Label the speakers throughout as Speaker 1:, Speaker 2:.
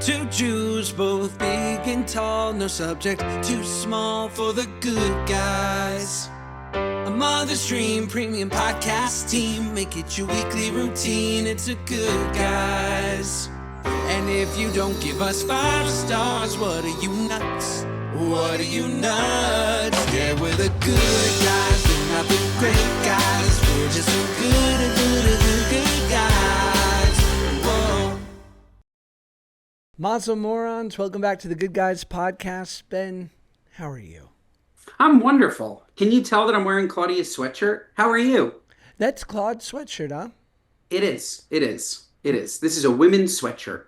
Speaker 1: Two Jews, both big and tall, no subject too small for the good guys. A Mother's Dream premium podcast team, make it your weekly routine, it's a Good Guys. And if you don't give us 5 stars, what are you nuts? What are you nuts? Yeah, we're the good guys, we're not the great guys, we're just the good guys. Whoa.
Speaker 2: Mazel morons, welcome back to the Good Guys podcast. Ben, how are you?
Speaker 3: I'm wonderful. Can you tell that I'm wearing Claudia's sweatshirt? How are you?
Speaker 2: That's Claude's sweatshirt, huh?
Speaker 3: It is. This is a women's sweatshirt.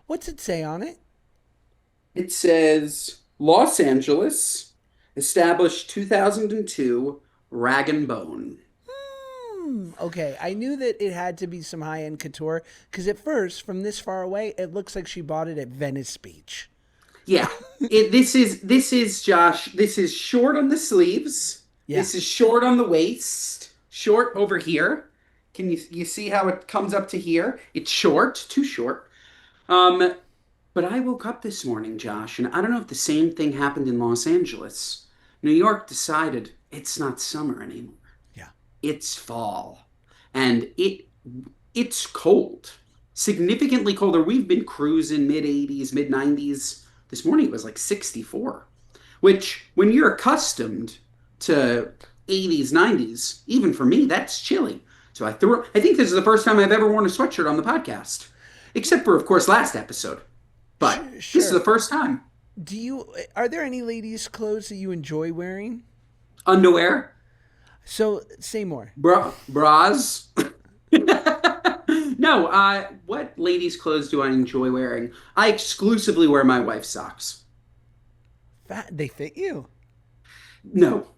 Speaker 2: What's it say on it?
Speaker 3: It says Los Angeles, established 2002, rag and bone.
Speaker 2: Okay, I knew that it had to be some high-end couture because at first, from this far away, it looks like she bought it at Venice Beach.
Speaker 3: Yeah, this is Josh. This is short on the sleeves. Yeah. This is short on the waist. Short over here. Can you see how it comes up to here? It's short, too short. But I woke up this morning, Josh, and I don't know if the same thing happened in Los Angeles. New York decided it's not summer anymore.
Speaker 2: Yeah,
Speaker 3: it's fall, and it's cold, significantly colder. We've been cruising mid-80s, mid-90s. This morning it was like 64, which when you're accustomed to 80s, 90s, even for me, that's chilly. So I think this is the first time I've ever worn a sweatshirt on the podcast, except for, of course, last episode. But
Speaker 2: sure.
Speaker 3: This is the first time.
Speaker 2: Are there any ladies' clothes that you enjoy wearing?
Speaker 3: Underwear?
Speaker 2: So say more.
Speaker 3: Bras? No, what ladies' clothes do I enjoy wearing? I exclusively wear my wife's socks.
Speaker 2: They fit you?
Speaker 3: No,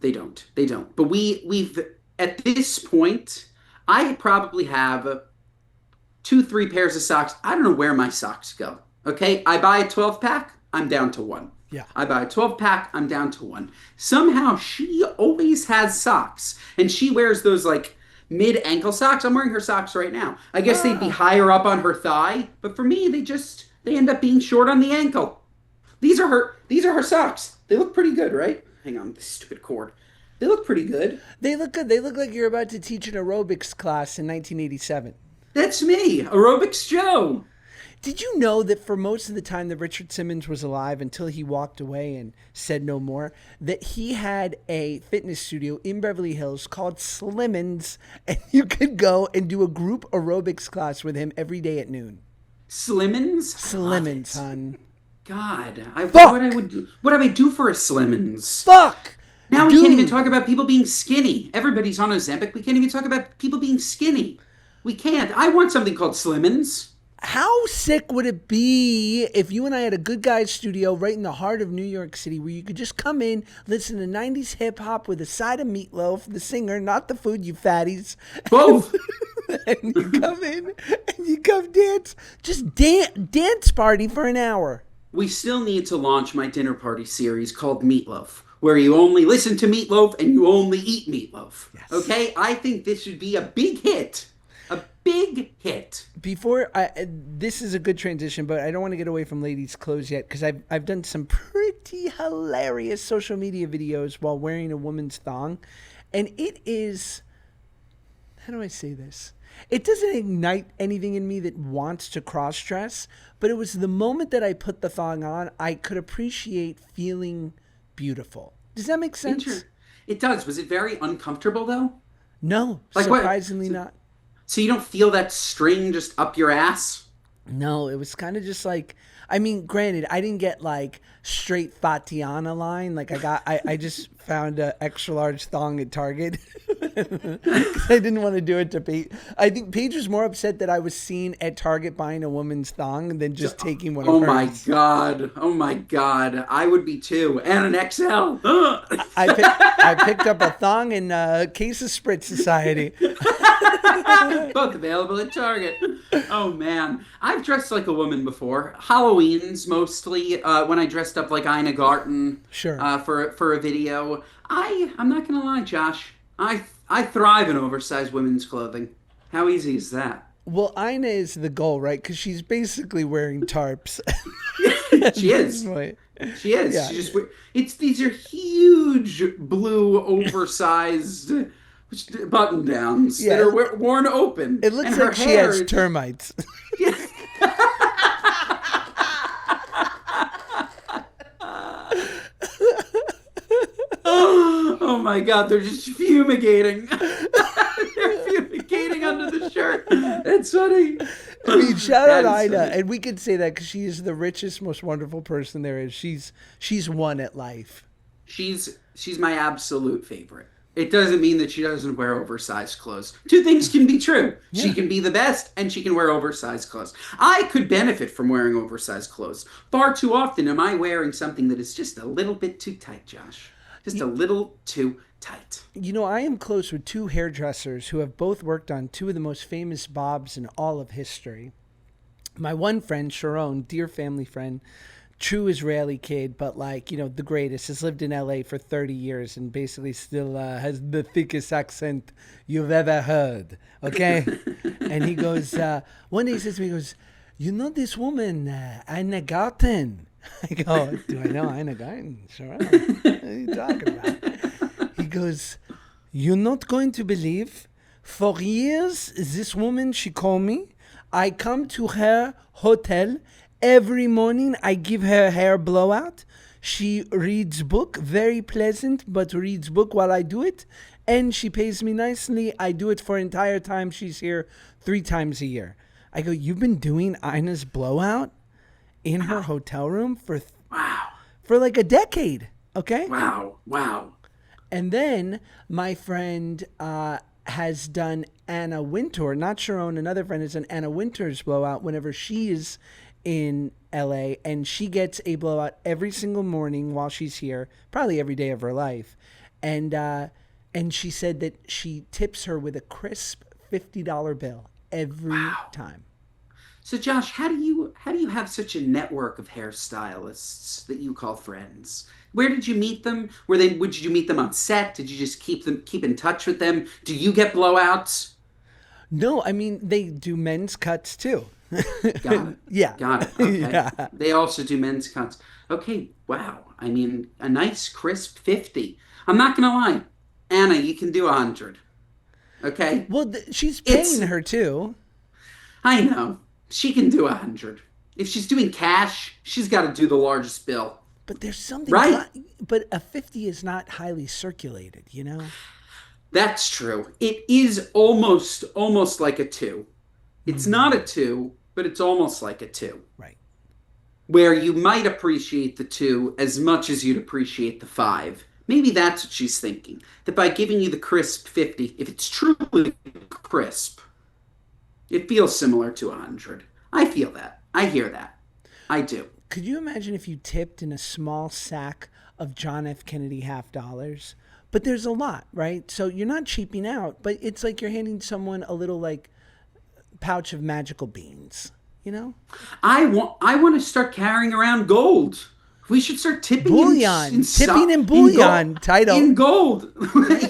Speaker 3: they don't. But we've at this point, I probably have 2-3 pairs of socks. I don't know where my socks go. Okay, I buy a 12-pack, I'm down to 1.
Speaker 2: Yeah.
Speaker 3: I buy a 12-pack, I'm down to 1. Somehow she always has socks, and she wears those like mid-ankle socks. I'm wearing her socks right now. I guess they'd be higher up on her thigh, but for me, they end up being short on the ankle. These are her socks. They look pretty good, right? Hang on, this stupid cord. They look pretty good.
Speaker 2: They look good. They look like you're about to teach an aerobics class in 1987.
Speaker 3: That's me, Aerobics Joe.
Speaker 2: Did you know that for most of the time that Richard Simmons was alive, until he walked away and said no more, that he had a fitness studio in Beverly Hills called Simmons, and you could go and do a group aerobics class with him every day at noon?
Speaker 3: Simmons?
Speaker 2: Simmons, hon.
Speaker 3: God, what I would do for a Simmons?
Speaker 2: Fuck!
Speaker 3: Now we can't even talk about people being skinny. Everybody's on Ozempic. We can't even talk about people being skinny. We can't. I want something called Simmons.
Speaker 2: How sick would it be if you and I had a Good Guys studio right in the heart of New York City where you could just come in, listen to 90s hip hop with a side of meatloaf, the singer, not the food, you fatties.
Speaker 3: Both.
Speaker 2: And you come in and you come dance. Just dance party for an hour.
Speaker 3: We still need to launch my dinner party series called Meatloaf, where you only listen to meatloaf and you only eat meatloaf. Yes. Okay? I think this should be a big hit. A big hit.
Speaker 2: This is a good transition, but I don't want to get away from ladies' clothes yet because I've done some pretty hilarious social media videos while wearing a woman's thong, and it is, how do I say this? It doesn't ignite anything in me that wants to cross-dress, but it was the moment that I put the thong on, I could appreciate feeling beautiful. Does that make sense?
Speaker 3: It does. Was it very uncomfortable, though?
Speaker 2: No, like surprisingly not.
Speaker 3: So you don't feel that string just up your ass?
Speaker 2: No, it was kind of just like, I mean, granted, I didn't get like straight Fatiana line. Like I just found an extra large thong at Target. I didn't want to do it to Paige. I think Paige was more upset that I was seen at Target buying a woman's thong than just taking one of hers.
Speaker 3: Oh my God. I would be too. And an XL.
Speaker 2: I picked up a thong and a case of Spritz Society.
Speaker 3: Both available at Target. Oh man. I've dressed like a woman before. Halloween's mostly when I dressed up like Ina Garten.
Speaker 2: Sure.
Speaker 3: For a video. I'm not gonna lie, Josh. I thrive in oversized women's clothing. How easy is that?
Speaker 2: Well, Ina is the goal, right? Because she's basically wearing tarps.
Speaker 3: She is. She is.
Speaker 2: Yeah.
Speaker 3: She just these are huge blue oversized button downs that are worn open.
Speaker 2: It looks
Speaker 3: and her
Speaker 2: like she
Speaker 3: hair
Speaker 2: has
Speaker 3: is-
Speaker 2: termites.
Speaker 3: Oh my God, they're just fumigating. They're fumigating under the shirt. It's funny.
Speaker 2: I mean, shout
Speaker 3: That
Speaker 2: out
Speaker 3: is
Speaker 2: Ina,
Speaker 3: funny.
Speaker 2: and we could say that because she is the richest, most wonderful person there is. She's won at life.
Speaker 3: She's my absolute favorite. It doesn't mean that she doesn't wear oversized clothes. Two things can be true.
Speaker 2: Yeah.
Speaker 3: She can be the best and she can wear oversized clothes. I could benefit from wearing oversized clothes. Far too often am I wearing something that is just a little bit too tight, Josh. Just a little too tight.
Speaker 2: You know, I am close with two hairdressers who have both worked on two of the most famous bobs in all of history. My one friend, Sharon, dear family friend, true Israeli kid, but like, you know, the greatest, has lived in LA for 30 years and basically still has the thickest accent you've ever heard. Okay? And he goes, one day he says to me, he goes, you know this woman, Ina Garten? I go, do I know Ina Garten? Sure. What are you talking about? He goes, you're not going to believe, for years, this woman, she called me. I come to her hotel every morning. I give her hair blowout. She reads book, very pleasant, but reads book while I do it. And she pays me nicely. I do it for entire time. She's here 3 times a year. I go, you've been doing Ina's blowout in her hotel room for like a decade, okay?
Speaker 3: Wow.
Speaker 2: And then my friend has done Anna Wintour, not Sharon, another friend has done Anna Wintour's blowout whenever she is in LA, and she gets a blowout every single morning while she's here, probably every day of her life. And she said that she tips her with a crisp $50 bill every time.
Speaker 3: So Josh, how do you have such a network of hairstylists that you call friends? Where did you meet them? Did you meet them on set? Did you just keep in touch with them? Do you get blowouts?
Speaker 2: No, I mean, they do men's cuts too.
Speaker 3: Got it.
Speaker 2: Yeah.
Speaker 3: Got it. Okay.
Speaker 2: Yeah.
Speaker 3: They also do men's cuts. Okay. Wow. I mean, a nice crisp 50. I'm not going to lie. Anna, you can do 100. Okay?
Speaker 2: Well, she's paying her too.
Speaker 3: I know. She can do 100. If she's doing cash, she's got to do the largest bill.
Speaker 2: But there's something...
Speaker 3: Right.
Speaker 2: But a 50 is not highly circulated, you know?
Speaker 3: That's true. It is almost like a 2. It's not a 2, but it's almost like a 2.
Speaker 2: Right.
Speaker 3: Where you might appreciate the 2 as much as you'd appreciate the 5. Maybe that's what she's thinking. That by giving you the crisp 50, if it's truly crisp, it feels similar to 100. I feel that. I hear that. I do.
Speaker 2: Could you imagine if you tipped in a small sack of John F. Kennedy $50? But there's a lot, right? So you're not cheaping out, but it's like you're handing someone a little like pouch of magical beans, you know?
Speaker 3: I want to start carrying around gold. We should start tipping
Speaker 2: bullion. Tipping in bullion. Title.
Speaker 3: In gold.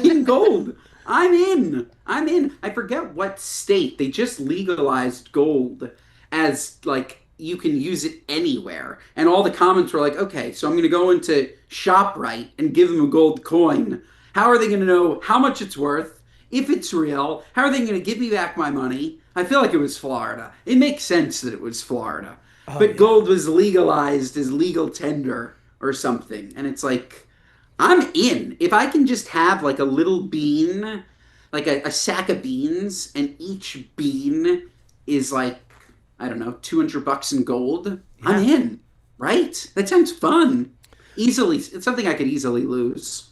Speaker 3: In gold. I'm in. I forget what state. They just legalized gold as like you can use it anywhere. And all the comments were like, okay, so I'm going to go into ShopRite and give them a gold coin. How are they going to know how much it's worth? If it's real, how are they going to give me back my money? I feel like it was Florida. It makes sense that it was Florida. But gold was legalized as legal tender or something. And it's like, I'm in. If I can just have like a little bean, like a sack of beans, and each bean is like, I don't know, $200 in gold, I'm in. Right? That sounds fun. Easily. It's something I could easily lose.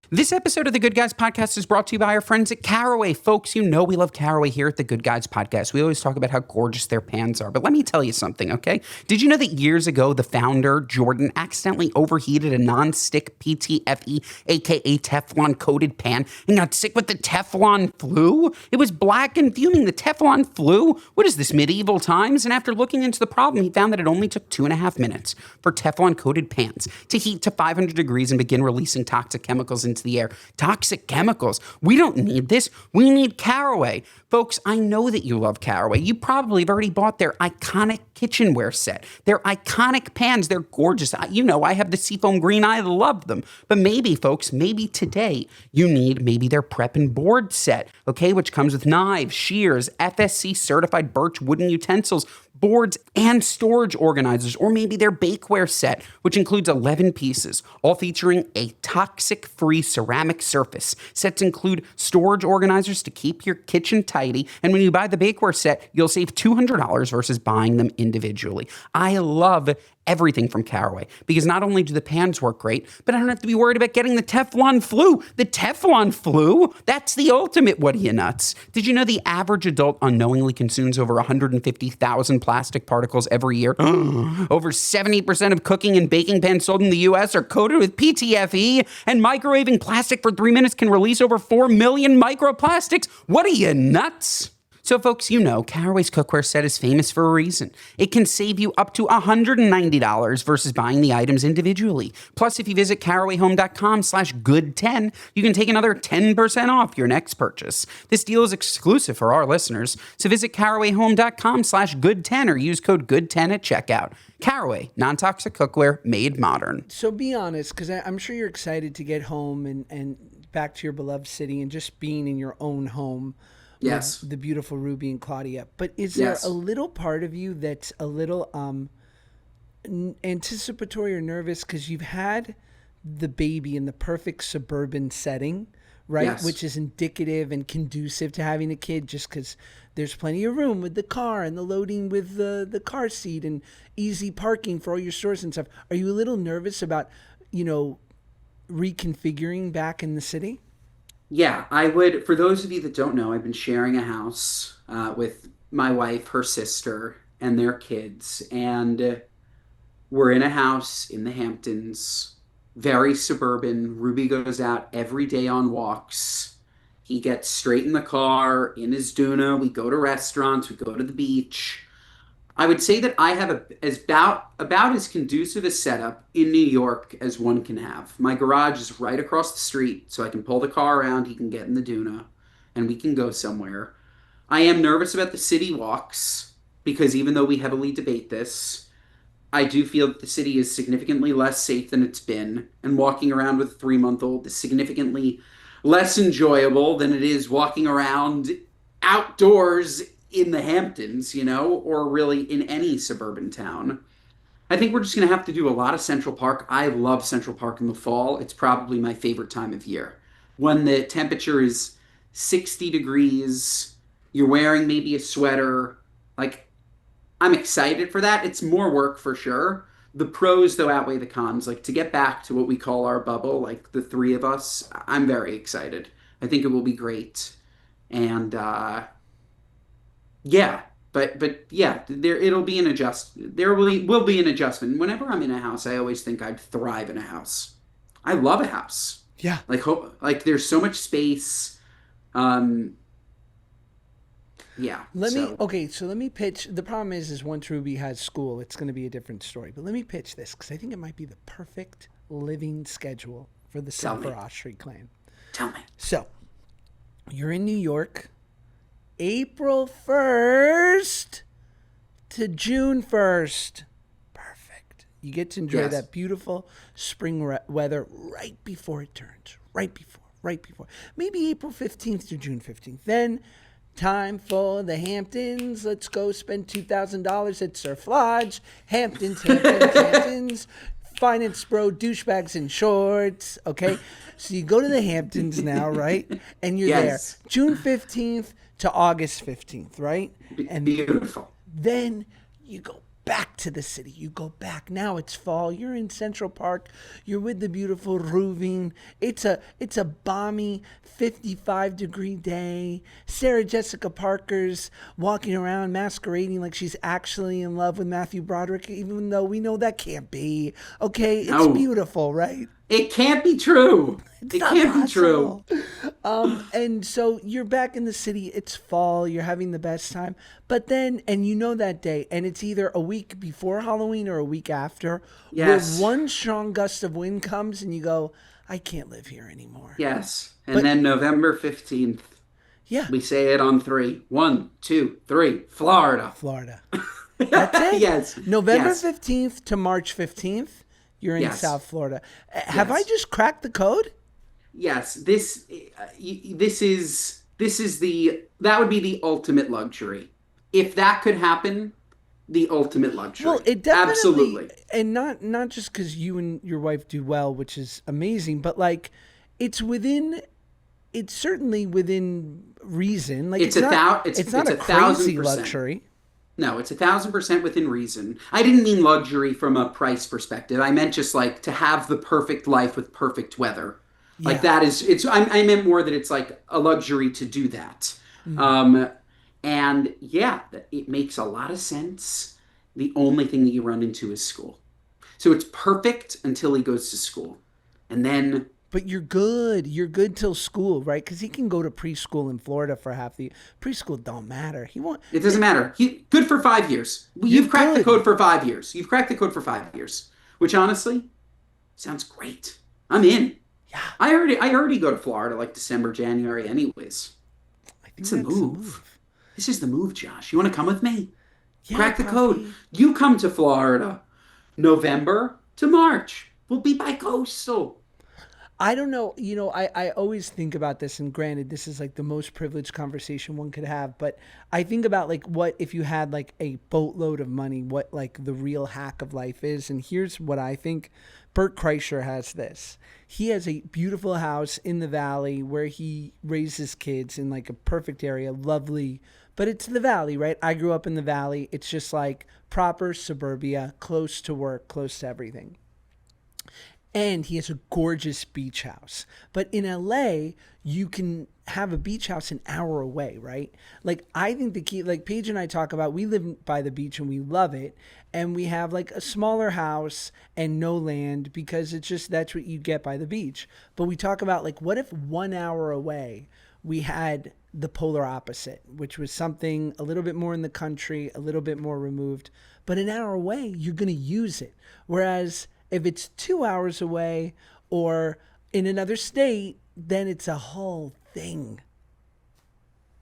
Speaker 3: This episode of the Good Guys Podcast is brought to you by our friends at Caraway. Folks, you know we love Caraway here at the Good Guys Podcast. We always talk about how gorgeous their pans are, but let me tell you something, okay? Did you know that years ago, the founder, Jordan, accidentally overheated a non-stick PTFE, aka Teflon-coated pan, and got sick with the Teflon flu? It was black and fuming. The Teflon flu? What is this, medieval times? And after looking into the problem, he found that it only took 2.5 minutes for Teflon-coated pans to heat to 500 degrees and begin releasing toxic chemicals into into the air. Toxic chemicals. We don't need this. We need Caraway. Folks, I know that you love Caraway. You probably have already bought their iconic kitchenware set, their iconic pans. They're gorgeous. You know, I have the seafoam green. I love them. But maybe, folks, maybe today you need maybe their prep and board set, okay, which comes with knives, shears, FSC certified birch wooden utensils, boards, and storage organizers, or maybe their bakeware set, which includes 11 pieces, all featuring a toxic-free ceramic surface. Sets include storage organizers to keep your kitchen tidy, and when you buy the bakeware set, you'll save $200 versus buying them individually. I love everything from Caraway, because not only do the pans work great, but I don't have to be worried about getting the Teflon flu. The Teflon flu? That's the ultimate what are you nuts. Did you know the average adult unknowingly consumes over 150,000 plastic particles every year? Over 70% of cooking and baking pans sold in the U.S. are coated with PTFE, and microwaving plastic for 3 minutes can release over 4 million microplastics. What are you nuts? So folks, you know, Caraway's cookware set is famous for a reason. It can save you up to $190 versus buying the items individually. Plus, if you visit carawayhome.com/good10, you can take another 10% off your next purchase. This deal is exclusive for our listeners, so visit carawayhome.com/good10 or use code good10 at checkout. Caraway, non-toxic cookware made modern.
Speaker 2: So be honest, because I'm sure you're excited to get home and back to your beloved city and just being in your own home.
Speaker 3: Yes.
Speaker 2: The beautiful Ruby and Claudia. But is there a little part of you that's a little anticipatory or nervous because you've had the baby in the perfect suburban setting, right?
Speaker 3: Yes.
Speaker 2: Which is indicative and conducive to having a kid just because there's plenty of room with the car and the loading with the car seat and easy parking for all your stores and stuff. Are you a little nervous about, reconfiguring back in the city?
Speaker 3: Yeah, I would. For those of you that don't know, I've been sharing a house with my wife, her sister, and their kids. And we're in a house in the Hamptons, very suburban. Ruby goes out every day on walks. He gets straight in the car, in his Duna. We go to restaurants. We go to the beach. I would say that I have about as conducive a setup in New York as one can have. My garage is right across the street, so I can pull the car around, he can get in the Duna, and we can go somewhere. I am nervous about the city walks, because even though we heavily debate this, I do feel that the city is significantly less safe than it's been, and walking around with a 3-month-old is significantly less enjoyable than it is walking around outdoors in the Hamptons, or really in any suburban town. I think we're just going to have to do a lot of Central Park. I love Central Park in the fall. It's probably my favorite time of year. When the temperature is 60 degrees, you're wearing maybe a sweater. I'm excited for that. It's more work for sure. The pros, though, outweigh the cons. To get back to what we call our bubble, the three of us, I'm very excited. I think it will be great. And, yeah, but yeah, it'll be an there will be an adjustment. Whenever I'm in a house, I always think I'd thrive in a house. I love a house.
Speaker 2: Yeah.
Speaker 3: There's so much space. Yeah.
Speaker 2: So let me pitch. The problem is once Ruby has school, it's going to be a different story. But let me pitch this because I think it might be the perfect living schedule for the Silver Ostrich clan.
Speaker 3: Tell me.
Speaker 2: So, you're in New York. April 1st to June 1st. Perfect. You get to enjoy that beautiful spring weather right before it turns. Right before. Maybe April 15th to June 15th. Then time for the Hamptons. Let's go spend $2,000 at Surf Lodge. Hamptons. Finance bro, douchebags in shorts. Okay. So you go to the Hamptons now, right? And you're there. June 15th to August 15th, right? And
Speaker 3: beautiful.
Speaker 2: Then you go back to the city. You go back. Now it's fall. You're in Central Park. You're with the beautiful Ruving. It's a balmy 55-degree day. Sarah Jessica Parker's walking around masquerading like she's actually in love with Matthew Broderick, even though we know that can't be. Okay? It's beautiful, right?
Speaker 3: It can't be true. It can't be true.
Speaker 2: And so you're back in the city. It's fall. You're having the best time. But then, and you know that day, and it's either a week before Halloween or a week after, where one strong gust of wind comes and you go, I can't live here anymore.
Speaker 3: Yes. And
Speaker 2: But
Speaker 3: then November 15th,
Speaker 2: yeah,
Speaker 3: we say it on three. 1, 2, 3. Florida.
Speaker 2: Florida. That's it.
Speaker 3: Yes.
Speaker 2: November
Speaker 3: Yes.
Speaker 2: 15th to March 15th, you're in
Speaker 3: Yes.
Speaker 2: South Florida. Have I
Speaker 3: Yes.
Speaker 2: just cracked the code?
Speaker 3: Yes. That would be the ultimate luxury. If that could happen, the ultimate luxury.
Speaker 2: Well, it definitely,
Speaker 3: Absolutely.
Speaker 2: and not just because you and your wife do well, which is amazing, but like, it's certainly within reason. Like, it's not a crazy
Speaker 3: 1,000%.
Speaker 2: luxury.
Speaker 3: No, it's 1,000% within reason. I didn't mean luxury from a price perspective. I meant just like to have the perfect life with perfect weather. Like
Speaker 2: Yeah.
Speaker 3: that is, I meant more that it's like a luxury to do that. And yeah, it makes a lot of sense. The only thing that you run into is school. So it's perfect until he goes to school. And then
Speaker 2: But you're good. You're good till school, right? Because he can go to preschool in Florida for half the preschool. Don't matter. He won't.
Speaker 3: it doesn't matter. Good for 5 years. You've cracked the
Speaker 2: good.
Speaker 3: code for 5 years. You've cracked the code for 5 years, which honestly sounds great. I'm in.
Speaker 2: Yeah.
Speaker 3: I already go to Florida like December, January anyways.
Speaker 2: I think
Speaker 3: It's a
Speaker 2: that's the
Speaker 3: move. This is the move, Josh. You want to come with me?
Speaker 2: Yeah,
Speaker 3: Crack the
Speaker 2: Poppy.
Speaker 3: code. You come to Florida November to March. We'll be bi-coastal.
Speaker 2: I don't know. I always think about this, and granted, this is like the most privileged conversation one could have, but I think about like what if you had like a boatload of money, what like the real hack of life is. And here's what I think. Bert Kreischer has this. He has a beautiful house in the valley where he raises kids in like a perfect area, lovely, but it's the valley, right? I grew up in the valley. It's just like proper suburbia, close to work, close to everything. And he has a gorgeous beach house. But in LA, you can have a beach house an hour away, right? Like, I think the key, like Paige and I talk about, we live by the beach and we love it. And we have like a smaller house and no land because it's just, that's what you get by the beach. But we talk about like, what if 1 hour away we had the polar opposite, which was something a little bit more in the country, a little bit more removed, but an hour away, you're going to use it. Whereas if it's 2 hours away or in another state, then it's a whole thing.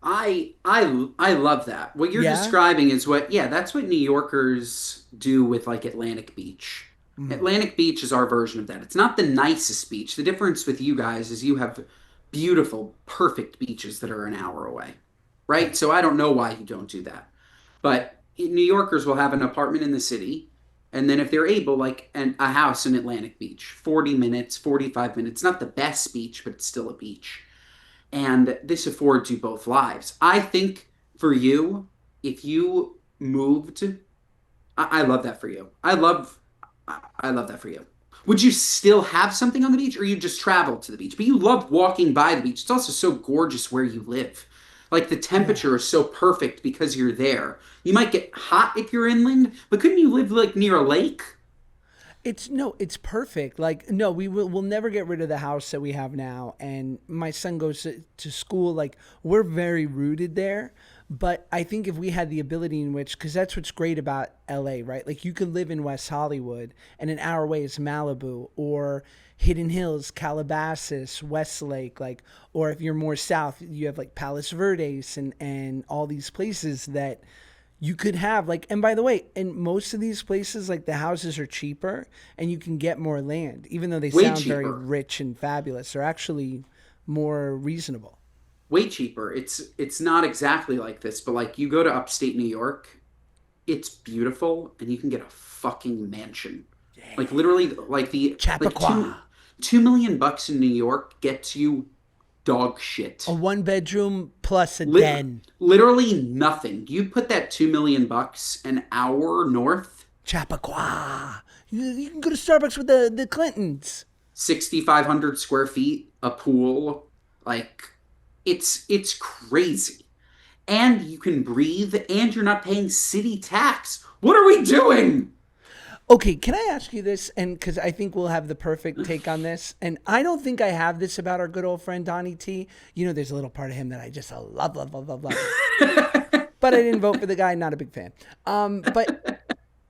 Speaker 3: I love that. What you're
Speaker 2: Yeah?
Speaker 3: describing is that's what New Yorkers do with like Atlantic Beach. Atlantic Beach is our version of that. It's not the nicest beach. The difference with you guys is you have beautiful, perfect beaches that are an hour away, right? So I don't know why you don't do that. But New Yorkers will have an apartment in the city, and then if they're able, like a house in Atlantic Beach, 40 minutes, 45 minutes. Not the best beach, but it's still a beach. And this affords you both lives. I think for you, if you moved, I love that for you. I love that for you. Would you still have something on the beach, or you just travel to the beach? But you love walking by the beach. It's also so gorgeous where you live. Like the temperature is so perfect because you're there. You might get hot if you're inland, but couldn't you live like near a lake?
Speaker 2: It's perfect. Like, no, we'll never get rid of the house that we have now. And my son goes to school. Like, we're very rooted there. But I think if we had the ability in which, because that's what's great about LA, right? Like, you could live in West Hollywood and an hour away is Malibu or Hidden Hills, Calabasas, Westlake, like, or if you're more south, you have like Palos Verdes and all these places that you could have, like, and by the way, in most of these places, like, the houses are cheaper and you can get more land, even though they
Speaker 3: Way
Speaker 2: sound very
Speaker 3: cheaper.
Speaker 2: rich and fabulous. They're actually more reasonable.
Speaker 3: Way cheaper. It's not exactly like this, but like you go to upstate New York, it's beautiful, and you can get a fucking mansion. Like literally, like
Speaker 2: Chappaqua.
Speaker 3: 2 million bucks in New York gets you dog shit.
Speaker 2: A 1 bedroom plus a den.
Speaker 3: Literally nothing. You put that 2 million bucks an hour north,
Speaker 2: Chappaqua. You can go to Starbucks with the Clintons.
Speaker 3: 6,500 square feet, a pool, like it's crazy. And you can breathe, and you're not paying city tax. What are we doing?
Speaker 2: Okay, can I ask you this? And because I think we'll have the perfect take on this. And I don't think I have this about our good old friend Donnie T. You know, there's a little part of him that I just love. But I didn't vote for the guy. Not a big fan. But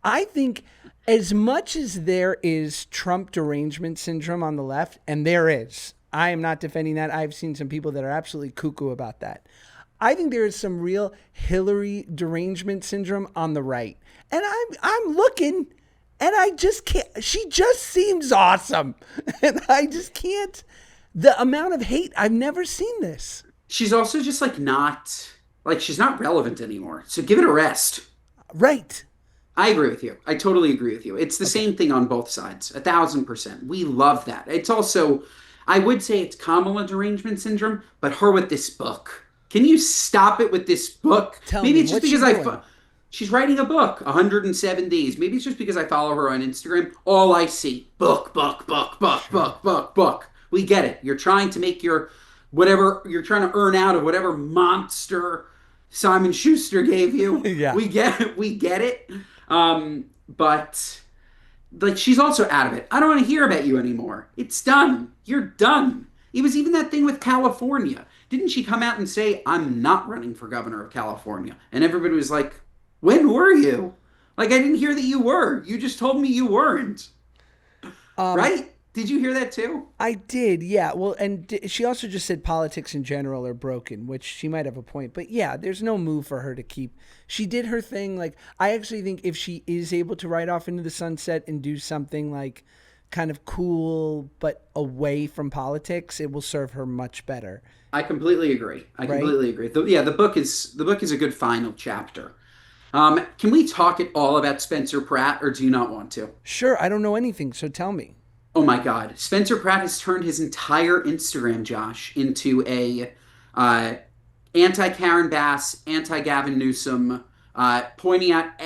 Speaker 2: I think As much as there is Trump derangement syndrome on the left, and there is, I am not defending that. I've seen some people that are absolutely cuckoo about that. I think there is some real Hillary derangement syndrome on the right. And I'm looking, and I just can't. She just seems awesome. And I just can't. The amount of hate, I've never seen this.
Speaker 3: She's also just she's not relevant anymore. So give it a rest.
Speaker 2: Right.
Speaker 3: I agree with you. I totally agree with you. It's the same thing on both sides. 1,000%. We love that. It's also, I would say it's Kamala derangement syndrome, but her with this book. Can you stop it with this book? Maybe it's just because she's writing a book, 107 days. Maybe it's just because I follow her on Instagram. All I see, book, book, book, book, book, book, book. We get it. You're trying to make you're trying to earn out of whatever monster Simon Schuster gave you.
Speaker 2: Yeah.
Speaker 3: We get it. But like, she's also out of it. I don't want to hear about you anymore. It's done. You're done. It was even that thing with California. Didn't she come out and say, I'm not running for governor of California? And everybody was like, when were you? Like, I didn't hear that you were. You just told me you weren't. Right? Did you hear that too?
Speaker 2: I did, yeah. Well, and she also just said politics in general are broken, which she might have a point. But yeah, there's no move for her to keep. She did her thing. Like, I actually think if she is able to ride off into the sunset and do something like kind of cool but away from politics, it will serve her much better.
Speaker 3: I completely agree. Completely agree. The book is a good final chapter. Can we talk at all about Spencer Pratt, or do you not want to?
Speaker 2: Sure, I don't know anything, so tell me.
Speaker 3: Oh my God. Spencer Pratt has turned his entire Instagram, Josh, into a anti-Karen Bass, anti-Gavin Newsom, pointing out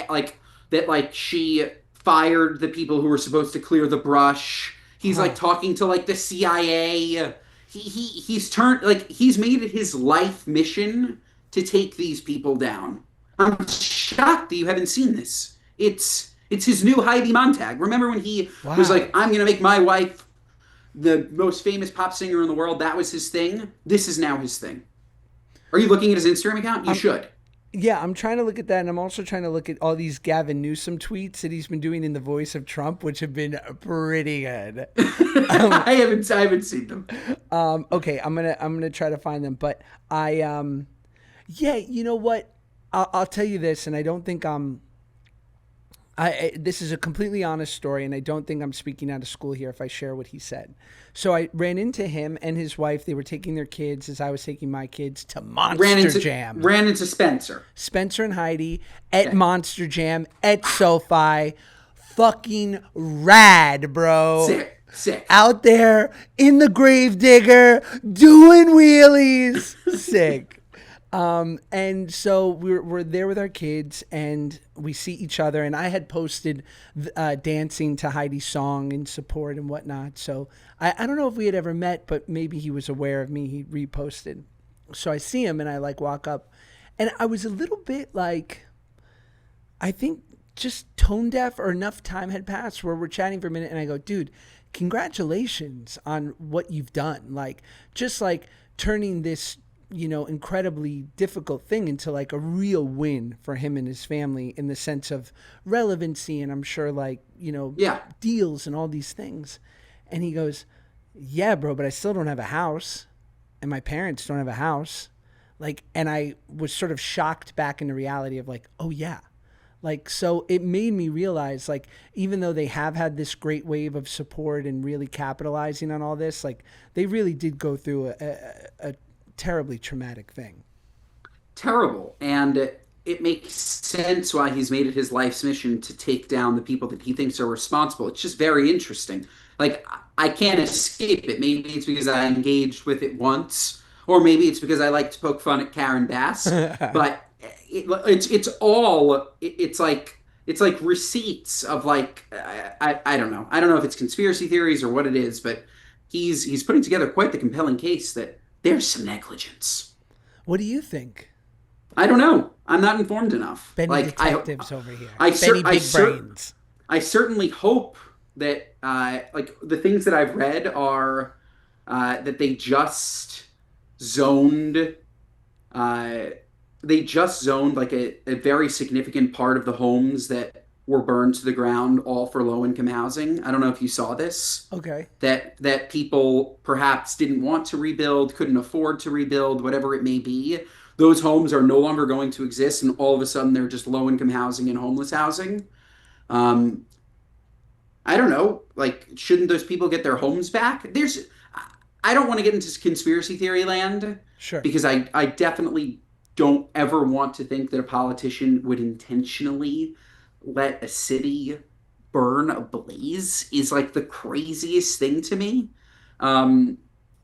Speaker 3: that she fired the people who were supposed to clear the brush. He's talking to the CIA. He's made it his life mission to take these people down. I'm shocked that you haven't seen this. It's his new Heidi Montag. Remember when he was like, I'm going to make my wife the most famous pop singer in the world? That was his thing. This is now his thing. Are you looking at his Instagram account? You should.
Speaker 2: Yeah, I'm trying to look at that, and I'm also trying to look at all these Gavin Newsom tweets that he's been doing in the voice of Trump, which have been pretty good.
Speaker 3: I haven't seen them.
Speaker 2: Okay, I'm gonna try to find them, but yeah, you know what? I'll tell you this, and I don't think this is a completely honest story, and I don't think I'm speaking out of school here if I share what he said. So I ran into him and his wife. They were taking their kids as I was taking my kids to Monster Jam.
Speaker 3: Ran into Spencer.
Speaker 2: Spencer and Heidi at Monster Jam at SoFi. Fucking rad, bro.
Speaker 3: Sick.
Speaker 2: Out there in the Gravedigger doing wheelies. Sick. And so we're there with our kids and we see each other, and I had posted dancing to Heidi's song in support and whatnot. So I don't know if we had ever met, but maybe he was aware of me. He reposted. So I see him and I walk up, and I was a little bit I think just tone deaf, or enough time had passed where we're chatting for a minute and I go, dude, congratulations on what you've done. Just turning this, incredibly difficult thing into a real win for him and his family in the sense of relevancy. And I'm sure deals and all these things. And he goes, yeah, bro, but I still don't have a house and my parents don't have a house. And I was sort of shocked back into reality of oh yeah. So it made me realize, even though they have had this great wave of support and really capitalizing on all this, they really did go through a terribly traumatic thing.
Speaker 3: Terrible. And it makes sense why he's made it his life's mission to take down the people that he thinks are responsible. It's just very interesting. I can't escape it. Maybe it's because I engaged with it once, or maybe it's because I like to poke fun at Karen Bass. But it's like receipts of I don't know. I don't know if it's conspiracy theories or what it is, but he's putting together quite the compelling case that there's some negligence.
Speaker 2: What do you think?
Speaker 3: I don't know. I'm not informed enough.
Speaker 2: Benny detectives over here. Benny big brains.
Speaker 3: I certainly hope that the things that I've read are that they just zoned a very significant part of the homes that were burned to the ground, all for low-income housing. I don't know if you saw this.
Speaker 2: Okay.
Speaker 3: That people perhaps didn't want to rebuild, couldn't afford to rebuild, whatever it may be. Those homes are no longer going to exist, and all of a sudden they're just low-income housing and homeless housing. Um, I don't know. Like, shouldn't those people get their homes back? I don't want to get into conspiracy theory land
Speaker 2: Sure.
Speaker 3: because I definitely don't ever want to think that a politician would intentionally let a city burn ablaze is like the craziest thing to me. Um,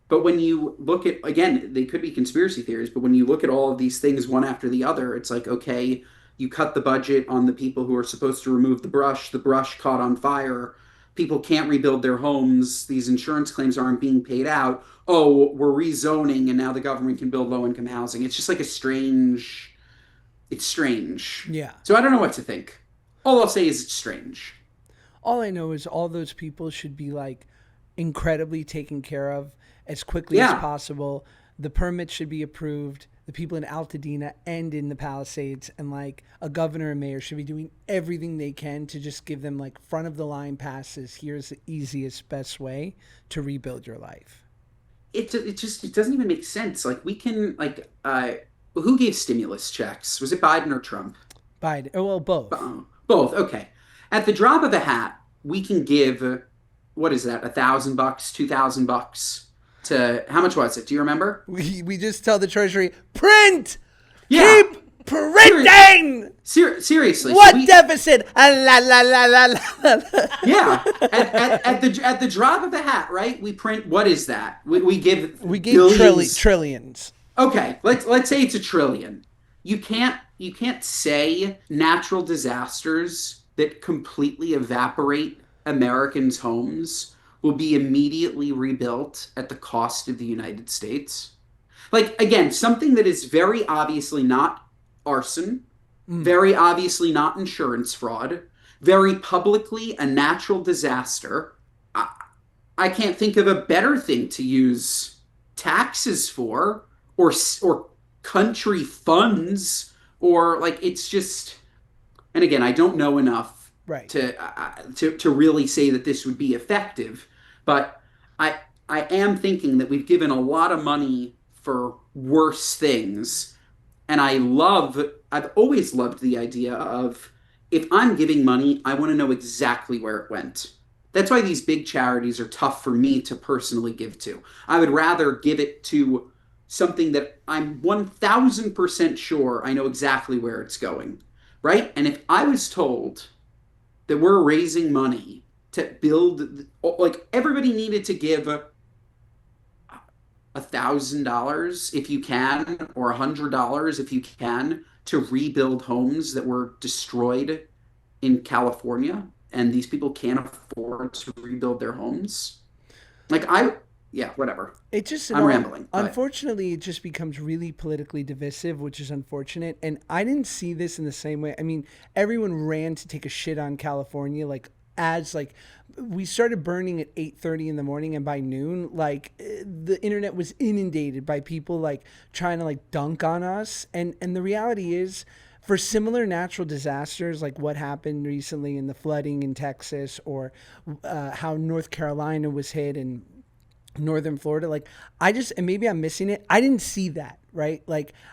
Speaker 3: but when you look at, again, they could be conspiracy theories, but when you look at all of these things one after the other, it's like, okay, you cut the budget on the people who are supposed to remove the brush caught on fire, people can't rebuild their homes, these insurance claims aren't being paid out. Oh, we're rezoning and now the government can build low income housing. It's just like it's strange.
Speaker 2: Yeah.
Speaker 3: So I don't know what to think. All I'll say is it's strange.
Speaker 2: All I know is all those people should be like incredibly taken care of as quickly as
Speaker 3: Yeah.
Speaker 2: possible. The permits should be approved. The people in Altadena and in the Palisades, and like a governor and mayor should be doing everything they can to just give them like front of the line passes. Here's the easiest, best way to rebuild your life.
Speaker 3: It doesn't even make sense. Like we can who gave stimulus checks? Was it Biden or Trump?
Speaker 2: Biden, oh, well, both.
Speaker 3: Both. Okay. At the drop of a hat, we can give what is that? $1,000, $2,000 to how much was it? Do you remember?
Speaker 2: We just tell the Treasury, print!
Speaker 3: Yeah.
Speaker 2: Keep printing!
Speaker 3: Seriously.
Speaker 2: What deficit? La, la, la, la, la.
Speaker 3: Yeah. At the drop of a hat, right? We print, what is that? We give
Speaker 2: trillions.
Speaker 3: Okay, let's say it's $1 trillion. You can't say natural disasters that completely evaporate Americans' homes will be immediately rebuilt at the cost of the United States. Like, again, something that is very obviously not arson, very obviously not insurance fraud, very publicly a natural disaster. I can't think of a better thing to use taxes for, or country funds, or like it's just. And again, I don't know enough
Speaker 2: right
Speaker 3: to really say that this would be effective, but I am thinking that we've given a lot of money for worse things, and I've always loved the idea of, if I'm giving money, I want to know exactly where it went. That's why these big charities are tough for me to personally give to. I would rather give it to something that I'm 1000% sure I know exactly where it's going, right? And if I was told that we're raising money to build, like everybody needed to give $1,000 if you can, or $100 if you can, to rebuild homes that were destroyed in California, and these people can't afford to rebuild their homes. Yeah, whatever. I'm rambling.
Speaker 2: Unfortunately, it just becomes really politically divisive, which is unfortunate. And I didn't see this in the same way. I mean, everyone ran to take a shit on California, we started burning at 8:30 in the morning, and by noon, the internet was inundated by people trying to dunk on us. And the reality is, for similar natural disasters like what happened recently in the flooding in Texas, or how North Carolina was hit and northern Florida, and maybe I'm missing it, I didn't see that, right?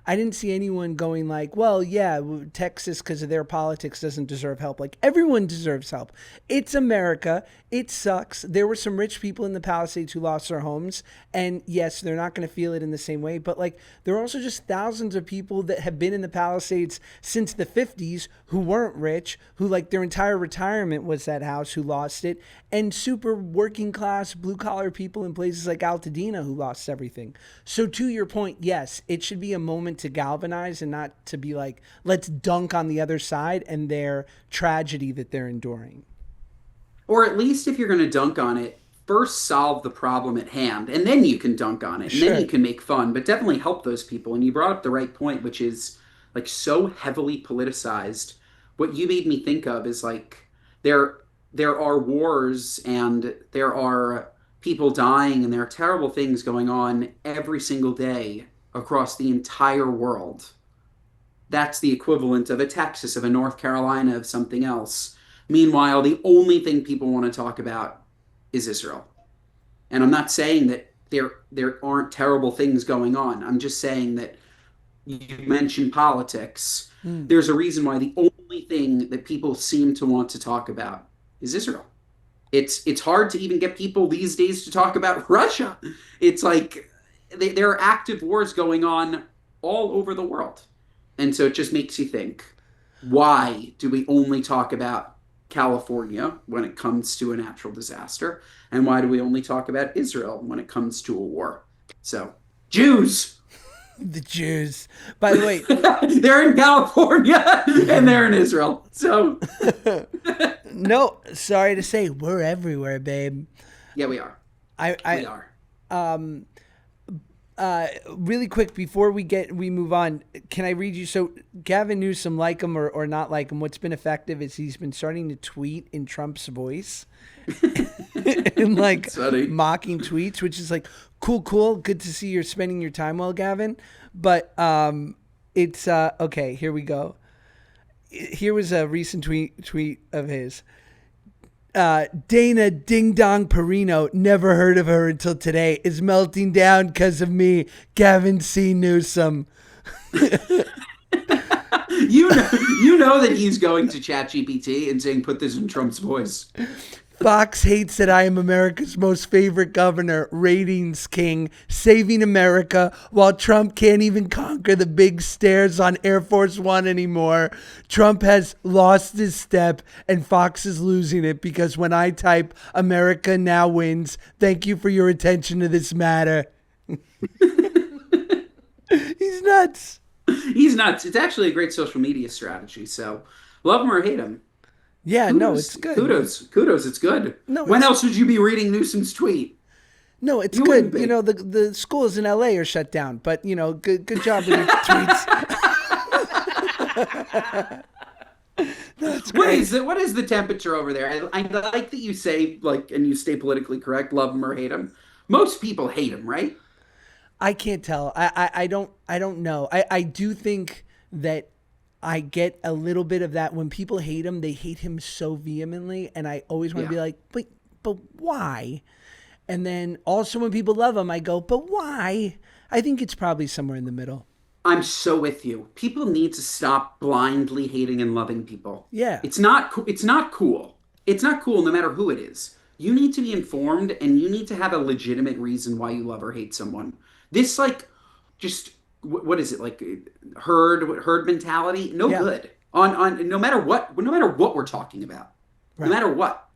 Speaker 2: I didn't see anyone going well, yeah, Texas, because of their politics, doesn't deserve help. Everyone deserves help. It's America. It sucks. There were some rich people in the Palisades who lost their homes, and yes, they're not going to feel it in the same way, but there are also just thousands of people that have been in the Palisades since the 50s who weren't rich, who their entire retirement was that house, who lost it, and super working class blue collar people in places like Altadena who lost everything. So to your point, yes, it should be a moment to galvanize and not to be let's dunk on the other side and their tragedy that they're enduring.
Speaker 3: Or at least, if you're going to dunk on it, first solve the problem at hand, and then you can dunk on it, and then you can make fun, but definitely help those people. And you brought up the right point, which is so heavily politicized. What you made me think of is there are wars, and there are people dying, and there are terrible things going on every single day across the entire world. That's the equivalent of a Texas, of a North Carolina, of something else. Meanwhile, the only thing people want to talk about is Israel. And I'm not saying that there aren't terrible things going on. I'm just saying that you mentioned politics. There's a reason why the only thing that people seem to want to talk about is Israel. It's hard to even get people these days to talk about Russia. It's like there are active wars going on all over the world. And so it just makes you think, why do we only talk about California when it comes to a natural disaster? And why do we only talk about Israel when it comes to a war? So, Jews!
Speaker 2: The Jews. By the way,
Speaker 3: they're in California and they're in Israel. So,
Speaker 2: no, sorry to say, we're everywhere, babe.
Speaker 3: Yeah, we are. We are.
Speaker 2: Really quick before we move on, can I read you? So Gavin Newsome, like him or not like him, what's been effective is he's been starting to tweet in Trump's voice and like mocking tweets, which is like cool. Good to see you're spending your time well, Gavin. But it's okay. Here we go. Here was a recent tweet of his. Dana Ding Dong Perino, never heard of her until today, is melting down because of me, Gavin C. Newsome.
Speaker 3: You know that he's going to ChatGPT and saying, put this in Trump's voice.
Speaker 2: Fox hates that I am America's most favorite governor, ratings king, saving America, while Trump can't even conquer the big stairs on Air Force One anymore. Trump has lost his step, and Fox is losing it because when I type, America now wins, thank you for your attention to this matter. He's nuts.
Speaker 3: He's nuts. It's actually a great social media strategy, so love him or hate him.
Speaker 2: Yeah,
Speaker 3: kudos,
Speaker 2: no, it's good.
Speaker 3: Kudos, it's good.
Speaker 2: No,
Speaker 3: when else would you be reading Newsome's tweet?
Speaker 2: No, it's good. You know, the schools in LA are shut down, but you know, good job with your tweets. That's great.
Speaker 3: What is the temperature over there? I like that you say, like, and you stay politically correct, love him or hate him. Most people hate him, right?
Speaker 2: I can't tell. I don't know. I do think that I get a little bit of that. When people hate him, they hate him so vehemently, and I always want to be like, but why? And then also when people love him, I go, but why? I think it's probably somewhere in the middle.
Speaker 3: I'm so with you. People need to stop blindly hating and loving people.
Speaker 2: Yeah.
Speaker 3: It's not cool. It's not cool no matter who it is. You need to be informed, and you need to have a legitimate reason why you love or hate someone. This, like, just... what is it, like herd mentality? No good. On no matter what we're talking about. Right. No matter what.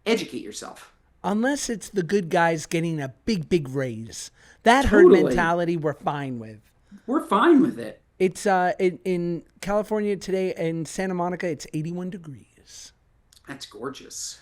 Speaker 3: Educate yourself.
Speaker 2: Unless it's the good guys getting a big raise. That herd mentality we're fine with.
Speaker 3: We're fine with it.
Speaker 2: It's in California today, in Santa Monica, it's 81 degrees.
Speaker 3: That's gorgeous.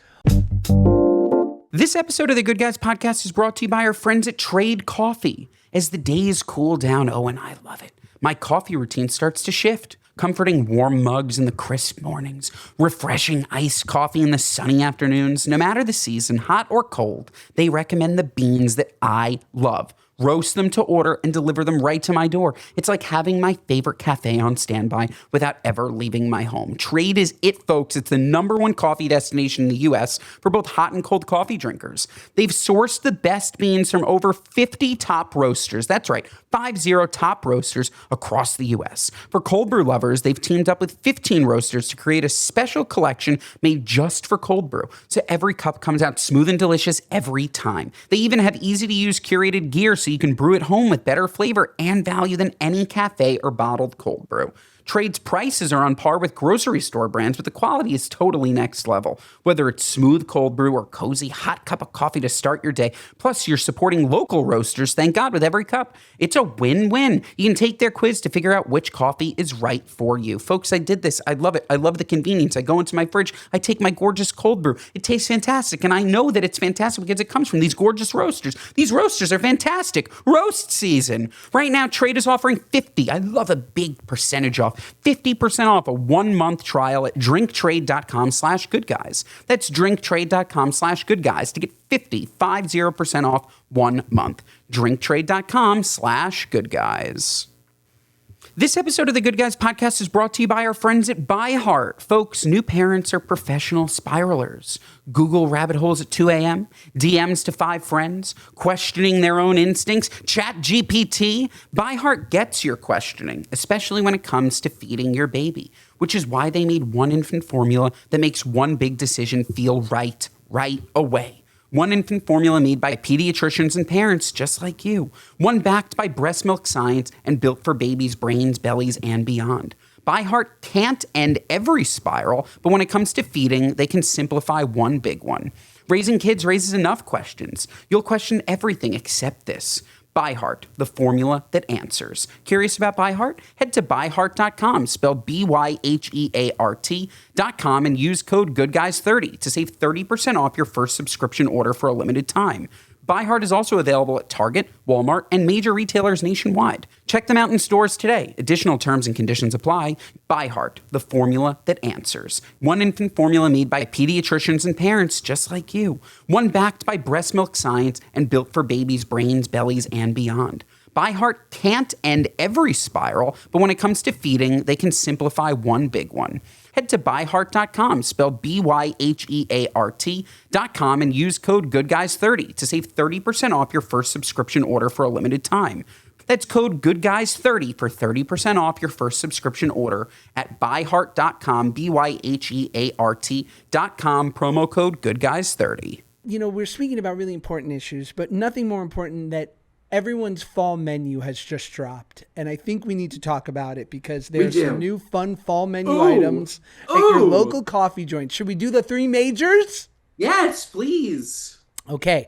Speaker 4: This episode of the Good Guys Podcast is brought to you by our friends at Trade Coffee. As the days cool down, oh, and I love it, my coffee routine starts to shift. Comforting warm mugs in the crisp mornings, refreshing iced coffee in the sunny afternoons. No matter the season, hot or cold, they recommend the beans that I love. Roast them to order and deliver them right to my door. It's like having my favorite cafe on standby without ever leaving my home. Trade is it, folks. It's the #1 coffee destination in the U.S. for both hot and cold coffee drinkers. They've sourced the best beans from over 50 top roasters. That's right, 50 top roasters across the U.S. For cold brew lovers, they've teamed up with 15 roasters to create a special collection made just for cold brew. So every cup comes out smooth and delicious every time. They even have easy-to-use curated gear so you can brew at home with better flavor and value than any cafe or bottled cold brew. Trade's prices are on par with grocery store brands, but the quality is totally next level. Whether it's smooth cold brew or cozy hot cup of coffee to start your day, plus you're supporting local roasters, thank God, with every cup. It's a win-win. You can take their quiz to figure out which coffee is right for you. Folks, I did this. I love it. I love the convenience. I go into my fridge. I take my gorgeous cold brew. It tastes fantastic, and I know that it's fantastic because it comes from these gorgeous roasters. These roasters are fantastic. Roast season. Right now, Trade is offering 50. I love a big percentage off. 50% off a 1-month trial at drinktrade.com/goodguys. That's drinktrade.com/goodguys to get 50% off 1 month. Drinktrade.com/goodguys. This episode of the Good Guys podcast is brought to you by our friends at Byheart. Folks, new parents are professional spiralers. Google rabbit holes at 2 a.m., DMs to 5 friends, questioning their own instincts, Chat GPT. Byheart gets your questioning, especially when it comes to feeding your baby, which is why they made one infant formula that makes one big decision feel right away. One infant formula made by pediatricians and parents just like you. One backed by breast milk science and built for babies' brains, bellies, and beyond. Byheart can't end every spiral, but when it comes to feeding, they can simplify one big one. Raising kids raises enough questions. You'll question everything except this. Byheart, the formula that answers. Curious about Byheart? Head to byheart.com, spelled BYHEART.com, and use code GoodGuys30 to save 30% off your first subscription order for a limited time. Byheart is also available at Target, Walmart, and major retailers nationwide. Check them out in stores today. Additional terms and conditions apply. Byheart, the formula that answers. One infant formula made by pediatricians and parents just like you. One backed by breast milk science and built for babies' brains, bellies, and beyond. Byheart can't end every spiral, but when it comes to feeding, they can simplify one big one. Head to byheart.com, spelled BYHEART.com, and use code GoodGuys30 to save 30% off your first subscription order for a limited time. That's code GoodGuys30 for 30% off your first subscription order at byheart.com, BYHEART.com, promo code GoodGuys30.
Speaker 2: You know, we're speaking about really important issues, but nothing more important that everyone's fall menu has just dropped, and I think we need to talk about it because there's some new fun fall menu items at your local coffee joint. Should we do the 3 majors?
Speaker 3: Yes, please.
Speaker 2: Okay.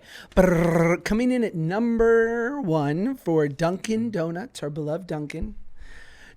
Speaker 2: Coming in at number 1 for Dunkin Donuts, our beloved Dunkin.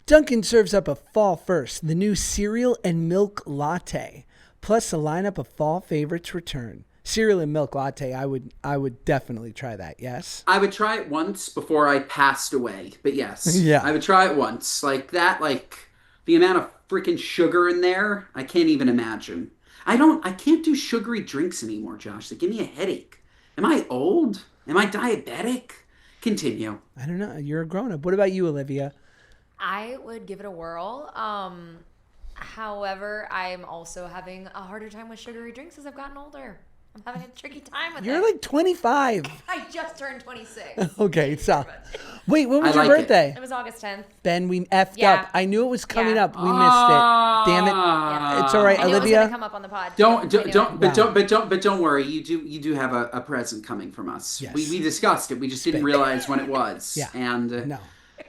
Speaker 2: Dunkin serves up a fall first, the new cereal and milk latte, plus a lineup of fall favorites return. Cereal and milk latte, I would definitely try that, yes?
Speaker 3: I would try it once before I passed away, but yes.
Speaker 2: Yeah.
Speaker 3: I would try it once. Like that, like the amount of freaking sugar in there, I can't even imagine. I can't do sugary drinks anymore, Josh. They give me a headache. Am I old? Am I diabetic? Continue.
Speaker 2: I don't know. You're a grown-up. What about you, Olivia?
Speaker 5: I would give it a whirl. However, I'm also having a harder time with sugary drinks as I've gotten older. I'm having a tricky time with it.
Speaker 2: You're like 25.
Speaker 5: I just turned 26.
Speaker 2: Okay, so. Wait, when was your birthday?
Speaker 5: It was August 10th.
Speaker 2: Ben, we effed up. I knew it was coming up. We missed it. Damn it.
Speaker 5: Yeah.
Speaker 2: It's all right,
Speaker 5: I knew
Speaker 2: Olivia.
Speaker 5: it was gonna come up on the pod.
Speaker 3: Don't worry. You do have a present coming from us.
Speaker 2: Yes.
Speaker 3: We discussed it. We just didn't realize when it was.
Speaker 2: Yeah.
Speaker 3: And
Speaker 2: No.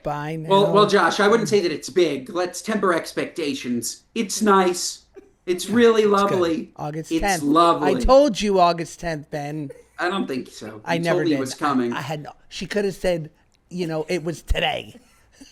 Speaker 2: Bye now.
Speaker 3: well, Josh, I wouldn't say that it's big. Let's temper expectations. It's nice. It's really lovely.
Speaker 2: Good. August 10th.
Speaker 3: It's lovely.
Speaker 2: I told you August 10th, Ben.
Speaker 3: I don't think so.
Speaker 2: I
Speaker 3: You
Speaker 2: never
Speaker 3: told me
Speaker 2: did.
Speaker 3: It was coming.
Speaker 2: I had no. She could have said, it was today.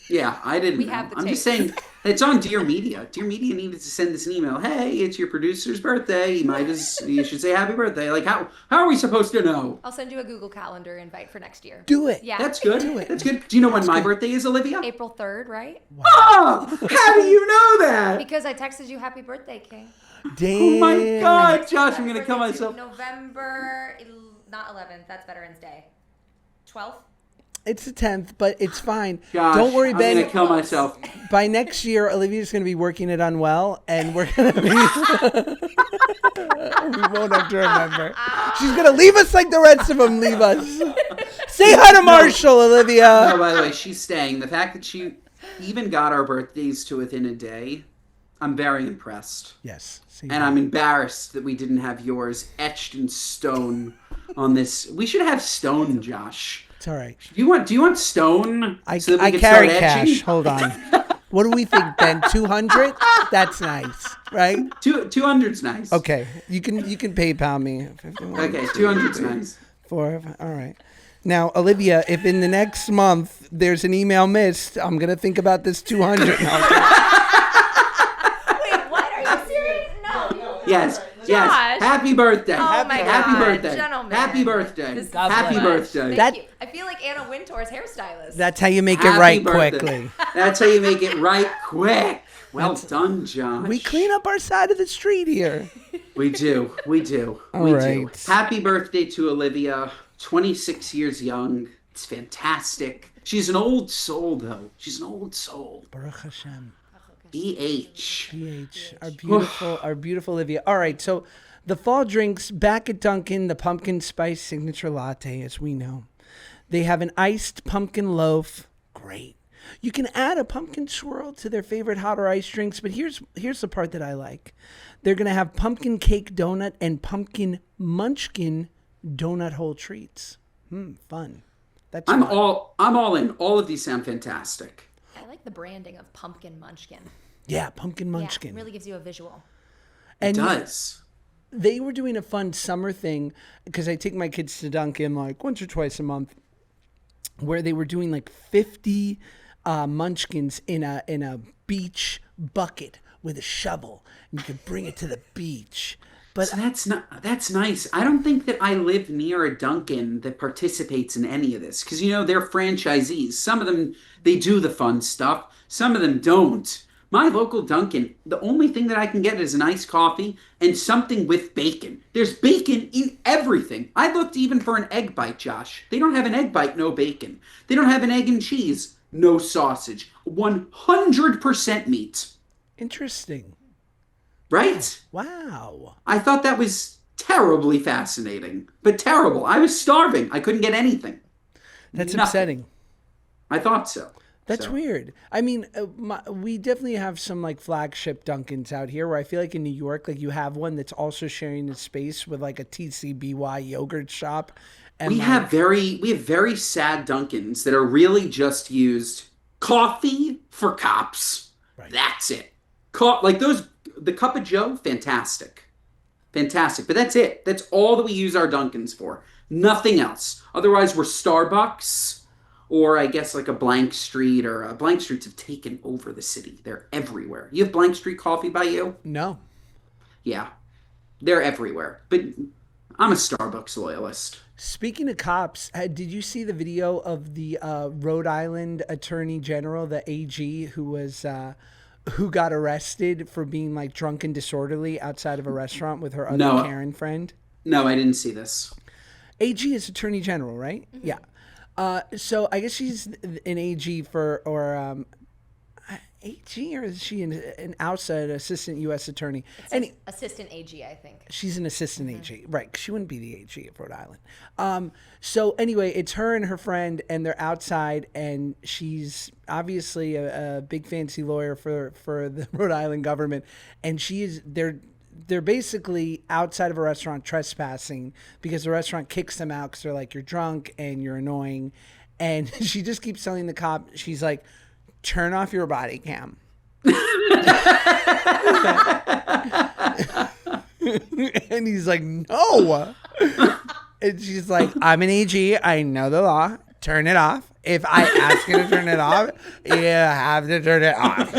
Speaker 3: Yeah, I didn't.
Speaker 5: We
Speaker 3: know.
Speaker 5: have the
Speaker 3: I'm
Speaker 5: tape.
Speaker 3: just saying it's on Dear Media. Dear Media needed to send us an email. Hey, it's your producer's birthday. You should say happy birthday. Like how are we supposed to know?
Speaker 5: I'll send you a Google Calendar invite for next year.
Speaker 2: Do it.
Speaker 5: Yeah.
Speaker 3: That's good.
Speaker 2: Do it.
Speaker 3: That's good. Do you know when my birthday is, Olivia?
Speaker 5: April 3rd, right?
Speaker 3: Oh, how do you know that?
Speaker 5: Because I texted you happy birthday, King.
Speaker 2: Damn.
Speaker 3: Oh my God, Josh, I'm gonna kill myself.
Speaker 5: November, not 11th. That's Veterans Day. 12th.
Speaker 2: It's the 10th, but it's fine.
Speaker 3: Gosh,
Speaker 2: Don't worry, Ben.
Speaker 3: I'm gonna kill myself.
Speaker 2: By next year, Olivia's going to be working it unwell, and we're going to be... we won't have to remember. She's going to leave us like the rest of them leave us. Say hi to Marshall, Olivia.
Speaker 3: No, by the way, she's staying. The fact that she even got our birthdays to within a day, I'm very impressed.
Speaker 2: Yes.
Speaker 3: And I'm embarrassed that we didn't have yours etched in stone on this. We should have stone, Josh.
Speaker 2: It's all right.
Speaker 3: Do you want stone?
Speaker 2: I
Speaker 3: so that we can
Speaker 2: carry
Speaker 3: start
Speaker 2: cash.
Speaker 3: etching?
Speaker 2: Hold on. What do we think, Ben? 200? That's nice, right?
Speaker 3: 200's nice.
Speaker 2: Okay. You can PayPal me.
Speaker 3: Okay, 200's nice.
Speaker 2: 4. All right. Now, Olivia, if in the next month there's an email missed, I'm going to think about this 200.
Speaker 5: Wait, what? Are you serious? No.
Speaker 3: Yes.
Speaker 5: Josh.
Speaker 3: Yes. Happy birthday.
Speaker 5: Oh my
Speaker 3: Happy
Speaker 5: God,
Speaker 3: birthday.
Speaker 5: gentlemen.
Speaker 3: Happy birthday.
Speaker 5: This is
Speaker 3: Happy
Speaker 5: so much.
Speaker 3: birthday.
Speaker 5: Thank you. I feel like Anna Wintour's hairstylist.
Speaker 2: That's how you make it
Speaker 3: Happy
Speaker 2: right
Speaker 3: birthday.
Speaker 2: quickly.
Speaker 3: That's how you make it right quick. Well done, Josh.
Speaker 2: We clean up our side of the street here.
Speaker 3: We do.
Speaker 2: All
Speaker 3: We
Speaker 2: right.
Speaker 3: do. Happy birthday to Olivia. 26 years young. It's fantastic. She's an old soul, though. She's an old soul.
Speaker 2: Baruch Hashem.
Speaker 3: BH.
Speaker 2: PH. Our beautiful Olivia. All right, so the fall drinks back at Dunkin', the pumpkin spice signature latte, as we know. They have an iced pumpkin loaf. Great. You can add a pumpkin swirl to their favorite hot or iced drinks, but here's the part that I like. They're going to have pumpkin cake donut and pumpkin munchkin donut hole treats. Fun. That's
Speaker 3: I'm
Speaker 2: fun.
Speaker 3: all in. All of these sound fantastic.
Speaker 5: I like the branding of pumpkin munchkin.
Speaker 2: Yeah, pumpkin munchkin.
Speaker 5: Yeah, really gives you a visual.
Speaker 3: It does.
Speaker 2: They were doing a fun summer thing because I take my kids to Dunkin' like once or twice a month, where they were doing like 50 munchkins in a beach bucket with a shovel, and you could bring it to the beach. But
Speaker 3: So that's nice. I don't think that I live near a Dunkin' that participates in any of this because they're franchisees. Some of them they do the fun stuff. Some of them don't. My local Dunkin', the only thing that I can get is an iced coffee and something with bacon. There's bacon in everything. I looked even for an egg bite, Josh. They don't have an egg bite, no bacon. They don't have an egg and cheese, no sausage. 100% meat.
Speaker 2: interesting.
Speaker 3: Right?
Speaker 2: Wow.
Speaker 3: I thought that was terribly fascinating, but terrible. I was starving. I couldn't get anything.
Speaker 2: That's
Speaker 3: Nothing.
Speaker 2: upsetting.
Speaker 3: I thought so.
Speaker 2: That's
Speaker 3: So,
Speaker 2: weird. I mean, we definitely have some like flagship Dunkins out here where I feel like in New York, like you have one that's also sharing the space with like a TCBY yogurt shop. And
Speaker 3: We have very sad Dunkins that are really just used coffee for cops.
Speaker 2: Right.
Speaker 3: That's it. Like the cup of Joe, fantastic. Fantastic. But that's it. That's all that we use our Dunkins for. Nothing else. Otherwise, we're Starbucks or I guess like a Blank Street or Blank Streets have taken over the city. They're everywhere. You have Blank Street coffee by you?
Speaker 2: No.
Speaker 3: Yeah. They're everywhere. But I'm a Starbucks loyalist.
Speaker 2: Speaking of cops, did you see the video of the Rhode Island Attorney General, the AG, who got arrested for being like drunk and disorderly outside of a restaurant with her other Karen friend?
Speaker 3: No, I didn't see this.
Speaker 2: AG is Attorney General, right? Mm-hmm. Yeah. So I guess she's an AG AG, or is she an outside assistant U.S. attorney?
Speaker 5: Assistant AG, I think.
Speaker 2: She's an assistant AG, right? 'Cause she wouldn't be the AG of Rhode Island. So anyway, it's her and her friend, and they're outside, and she's obviously a big fancy lawyer for the Rhode Island government, and they're basically outside of a restaurant trespassing because the restaurant kicks them out because they're like, you're drunk and you're annoying, and she just keeps telling the cop, she's like, turn off your body cam. And he's like, no. And she's like, I'm an AG. I know the law. Turn it off. If I ask you to turn it off, you have to turn it off.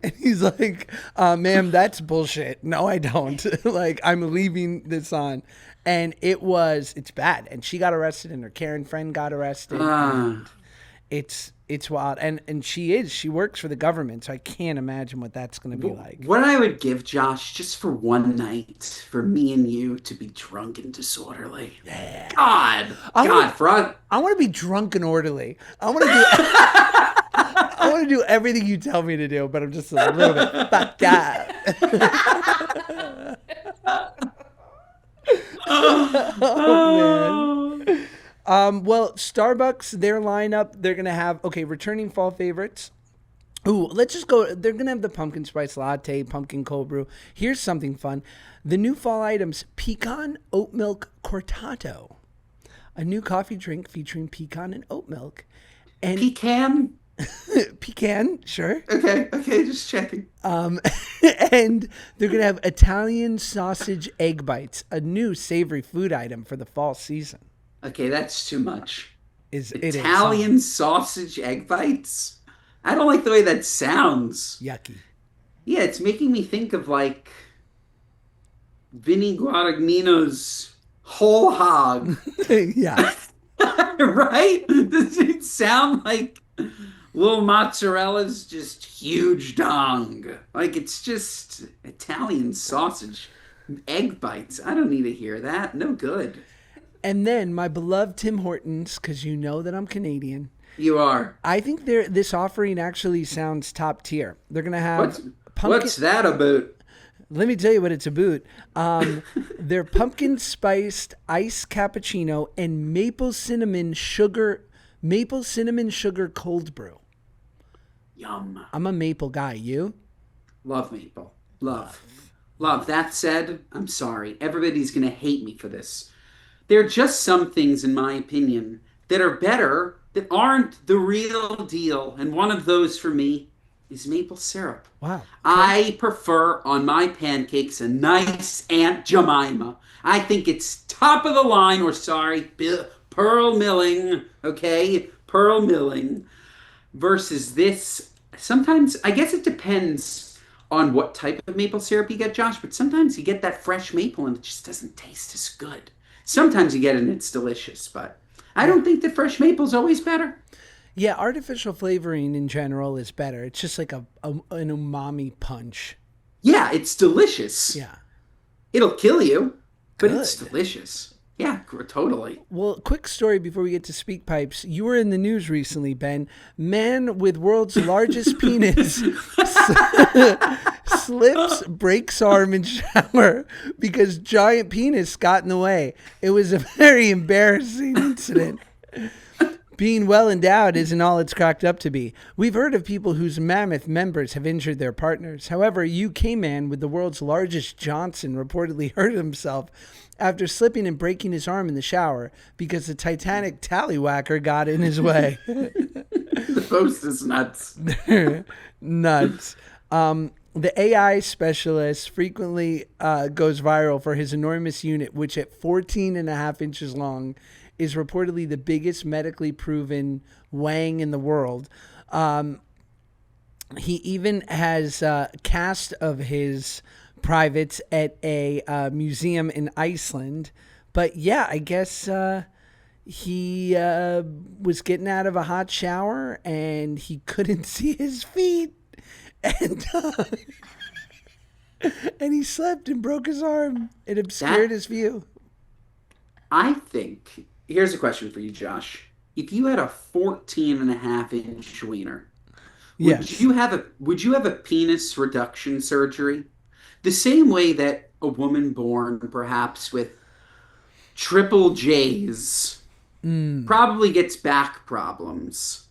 Speaker 2: And he's like, ma'am, that's bullshit. No, I don't. Like, I'm leaving this on. And it's bad. And she got arrested and her Karen friend got arrested. And it's wild. And she works for the government, so I can't imagine what that's going to be like.
Speaker 3: What I would give, Josh, just for one night, for me and you to be drunk and disorderly. Yeah. I
Speaker 2: want to be drunk and orderly. I want to do everything you tell me to do, but I'm just a little bit fucked up. Oh, man. Well, Starbucks, their lineup, they're going to have, returning fall favorites. Ooh, let's just go. They're going to have the pumpkin spice latte, pumpkin cold brew. Here's something fun. The new fall items, pecan oat milk cortado. A new coffee drink featuring pecan and oat milk. And
Speaker 3: Pecan?
Speaker 2: Pecan, sure.
Speaker 3: Okay, just checking.
Speaker 2: And they're going to have Italian sausage egg bites, a new savory food item for the fall season.
Speaker 3: Okay, that's too much.
Speaker 2: Italian
Speaker 3: sausage egg bites? I don't like the way that sounds.
Speaker 2: Yucky.
Speaker 3: Yeah, it's making me think of like Vinnie Guadagnino's whole hog.
Speaker 2: Yeah.
Speaker 3: Right? Does it sound like little mozzarella's just huge dong? Like it's just Italian sausage egg bites. I don't need to hear that. No good.
Speaker 2: And then my beloved Tim Hortons, because you know that I'm Canadian.
Speaker 3: You are.
Speaker 2: I think this offering actually sounds top tier. They're going to have pumpkin.
Speaker 3: What's that about?
Speaker 2: Let me tell you what it's about. Their pumpkin spiced iced cappuccino and maple cinnamon sugar cold brew.
Speaker 3: Yum.
Speaker 2: I'm a maple guy. You?
Speaker 3: Love maple. Love. That said, I'm sorry. Everybody's going to hate me for this. There are just some things, in my opinion, that are better, that aren't the real deal. And one of those for me is maple syrup.
Speaker 2: Wow.
Speaker 3: I prefer on my pancakes a nice Aunt Jemima. I think it's top of the line, or sorry, pearl milling, okay? Pearl milling versus this. Sometimes, I guess it depends on what type of maple syrup you get, Josh, but sometimes you get that fresh maple and it just doesn't taste as good. Sometimes you get it and it's delicious, but I don't think that fresh maple is always better.
Speaker 2: Yeah, artificial flavoring in general is better. It's just like an umami punch.
Speaker 3: Yeah, it's delicious.
Speaker 2: Yeah.
Speaker 3: It'll kill you, but
Speaker 2: Good.
Speaker 3: it's delicious. Yeah, totally.
Speaker 2: Well, quick story before we get to Speakpipes. You were in the news recently, Ben. Man with world's largest penis slips, breaks arm in shower because giant penis got in the way. It was a very embarrassing incident. Being well endowed isn't all it's cracked up to be. We've heard of people whose mammoth members have injured their partners. However, a UK man with the world's largest Johnson reportedly hurt himself after slipping and breaking his arm in the shower because the Titanic tallywhacker got in his way.
Speaker 3: The post is nuts.
Speaker 2: Nuts. The AI specialist frequently goes viral for his enormous unit, which at 14 and a half inches long is reportedly the biggest medically proven wang in the world. He even has a cast of his privates at a museum in Iceland. But yeah, I guess he was getting out of a hot shower and he couldn't see his feet. And he slept and broke his arm. It obscured his view.
Speaker 3: I think, here's a question for you, Josh. If you had a 14 and a half inch wiener, would you have a penis reduction surgery? The same way that a woman born perhaps with triple J's probably gets back problems.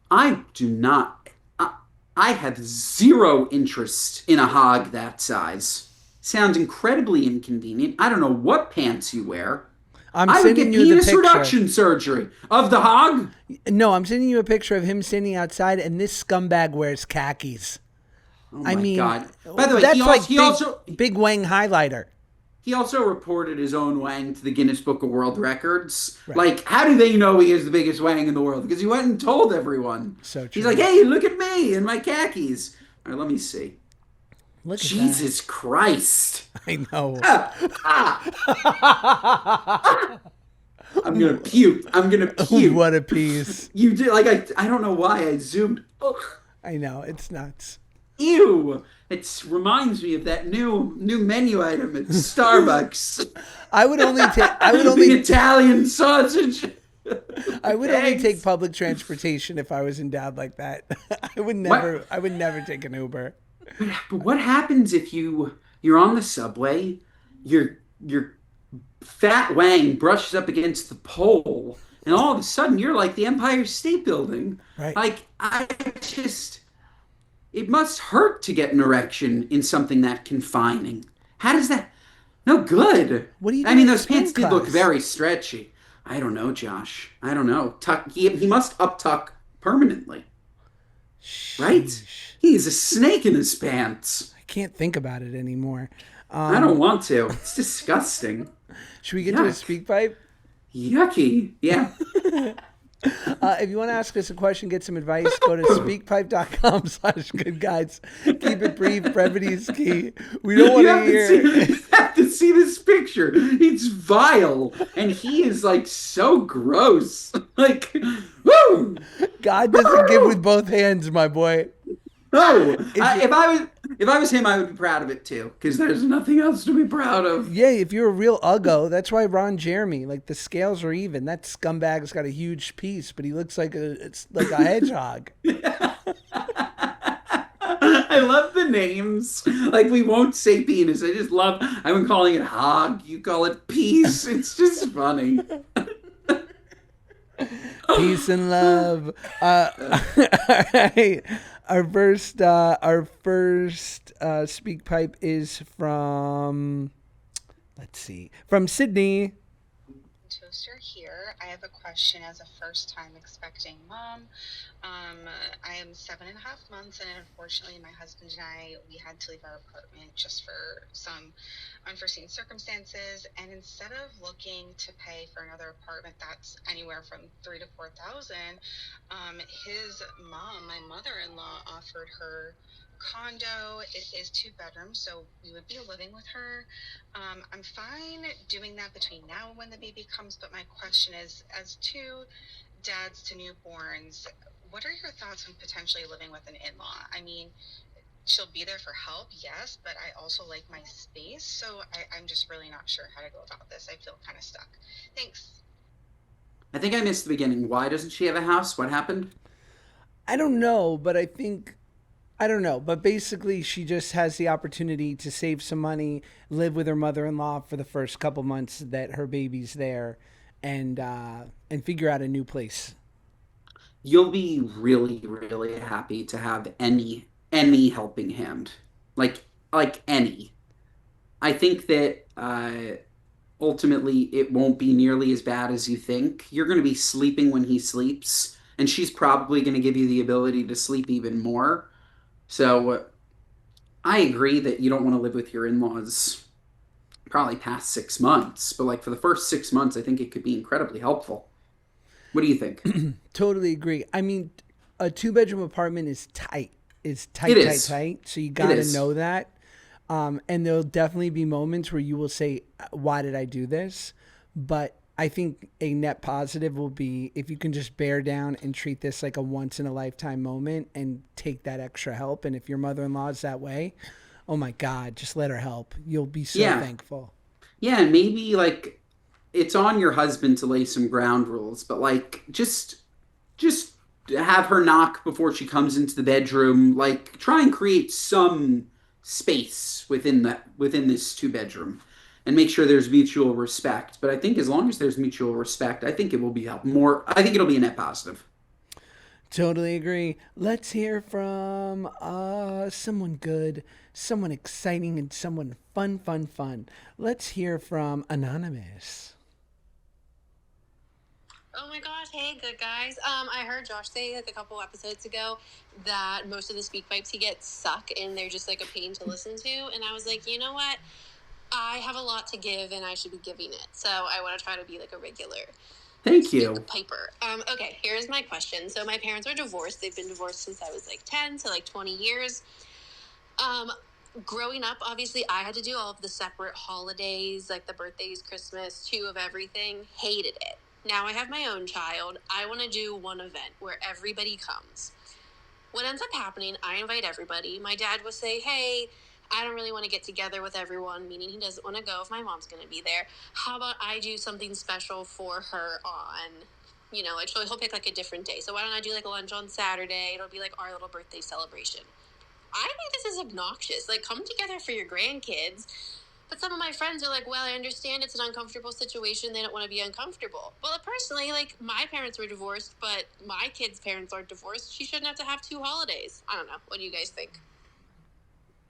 Speaker 3: I do not. I have zero interest in a hog that size. Sounds incredibly inconvenient. I don't know what pants you wear. I would get penis reduction surgery of the hog.
Speaker 2: No, I'm sending you a picture of him standing outside, and this scumbag wears khakis.
Speaker 3: Oh my God. By the way,
Speaker 2: that's
Speaker 3: he also
Speaker 2: big wang highlighter.
Speaker 3: He also reported his own wang to the Guinness Book of World Records. Right. Like, how do they know he is the biggest wang in the world? Because he went and told everyone.
Speaker 2: So true.
Speaker 3: He's like, hey, look at me and my khakis. All right, let me see.
Speaker 2: Look at
Speaker 3: Jesus Christ.
Speaker 2: I know.
Speaker 3: I'm going to puke.
Speaker 2: What a piece.
Speaker 3: You did, like, I don't know why I zoomed. Ugh.
Speaker 2: I know, it's nuts.
Speaker 3: Ew. It reminds me of that new menu item at Starbucks.
Speaker 2: I would only
Speaker 3: the Italian sausage.
Speaker 2: I would only take public transportation if I was endowed like that. I would never take an Uber.
Speaker 3: But what happens if you're on the subway, your fat wang brushes up against the pole, and all of a sudden you're like the Empire State Building.
Speaker 2: Right.
Speaker 3: Like, it must hurt to get an erection in something that confining. How does that? No good.
Speaker 2: What do you?
Speaker 3: I mean, those pants did look very stretchy. I don't know, Josh. I don't know. He must uptuck permanently.
Speaker 2: Sheesh.
Speaker 3: Right? He's a snake in his pants.
Speaker 2: I can't think about it anymore.
Speaker 3: I don't want to. It's disgusting.
Speaker 2: Should we get to a Speakpipe?
Speaker 3: Yucky. Yeah.
Speaker 2: If you want to ask us a question, get some advice, go to speakpipe.com/goodguides. Keep it brief. Brevity is key. We don't want to hear.
Speaker 3: You have to see this picture. It's vile. And he is like so gross. Like, woo!
Speaker 2: God doesn't give with both hands, my boy.
Speaker 3: No. If I If I was him, I would be proud of it too, because there's nothing else to be proud of.
Speaker 2: Yeah, if you're a real uggo, that's why Ron Jeremy, like the scales are even. That scumbag's got a huge piece, but he looks like it's like a hedgehog.
Speaker 3: I love the names. Like, we won't say penis. I've been calling it hog. You call it peace. It's just funny.
Speaker 2: Peace and love. All right. Our first speak pipe is from, let's see, from Sydney.
Speaker 6: Toaster here. I have a question as a first-time expecting mom. I am 7.5 months, and unfortunately, my husband and we had to leave our apartment just for some unforeseen circumstances. And instead of looking to pay for another apartment that's anywhere from $3,000 to $4,000, his mom, my mother-in-law, offered her condo. It is 2 bedrooms, so we would be living with her. I'm fine doing that between now and when the baby comes, but my question is, as 2 dads to newborns, what are your thoughts on potentially living with an in-law? I mean, she'll be there for help, yes, but I also like my space, so I'm just really not sure how to go about this. I feel kind of stuck. Thanks.
Speaker 3: I think I missed the beginning. Why doesn't she have a house? What happened?
Speaker 2: I don't know, but I don't know, but basically she just has the opportunity to save some money, live with her mother-in-law for the first couple months that her baby's there, and figure out a new place.
Speaker 3: You'll be really, really happy to have any helping hand, like any. I think that ultimately it won't be nearly as bad as you think. You're going to be sleeping when he sleeps, and she's probably going to give you the ability to sleep even more. So I agree that you don't want to live with your in-laws probably past 6 months, but like for the first 6 months, I think it could be incredibly helpful. What do you think?
Speaker 2: Totally agree. I mean, a 2-bedroom apartment is tight. It's tight,
Speaker 3: It
Speaker 2: tight,
Speaker 3: is.
Speaker 2: tight. So you got to know that. And there'll definitely be moments where you will say, why did I do this? But I think a net positive will be if you can just bear down and treat this like a once in a lifetime moment and take that extra help. And if your mother-in-law is that way, oh my God, just let her help. You'll be so thankful.
Speaker 3: Yeah, and maybe like it's on your husband to lay some ground rules, but like just have her knock before she comes into the bedroom. Like try and create some space within this 2-bedroom. And make sure there's mutual respect. But I think as long as there's mutual respect, I think it will be more. I think it'll be a net positive.
Speaker 2: Totally agree. Let's hear from someone good, someone exciting, and someone fun. Let's hear from Anonymous.
Speaker 7: Oh my gosh, hey, good guys. I heard Josh say like a couple episodes ago that most of the speak pipes he gets suck and they're just like a pain to listen to. And I was like, you know what? I have a lot to give and I should be giving it. So I want to try to be like a regular
Speaker 3: Thank you.
Speaker 7: piper. Okay, here's my question. So my parents are divorced. They've been divorced since I was like 10, so like 20 years. Growing up, obviously, I had to do all of the separate holidays, like the birthdays, Christmas, 2 of everything. Hated it. Now I have my own child. I want to do one event where everybody comes. What ends up happening, I invite everybody. My dad will say, hey, I don't really want to get together with everyone, meaning he doesn't want to go if my mom's going to be there. How about I do something special for her on, like he'll pick like a different day. So why don't I do like a lunch on Saturday? It'll be like our little birthday celebration. I think this is obnoxious. Like, come together for your grandkids. But some of my friends are like, well, I understand it's an uncomfortable situation. They don't want to be uncomfortable. Well, personally, like, my parents were divorced, but my kid's parents aren't divorced. She shouldn't have to have 2 holidays. I don't know. What do you guys think?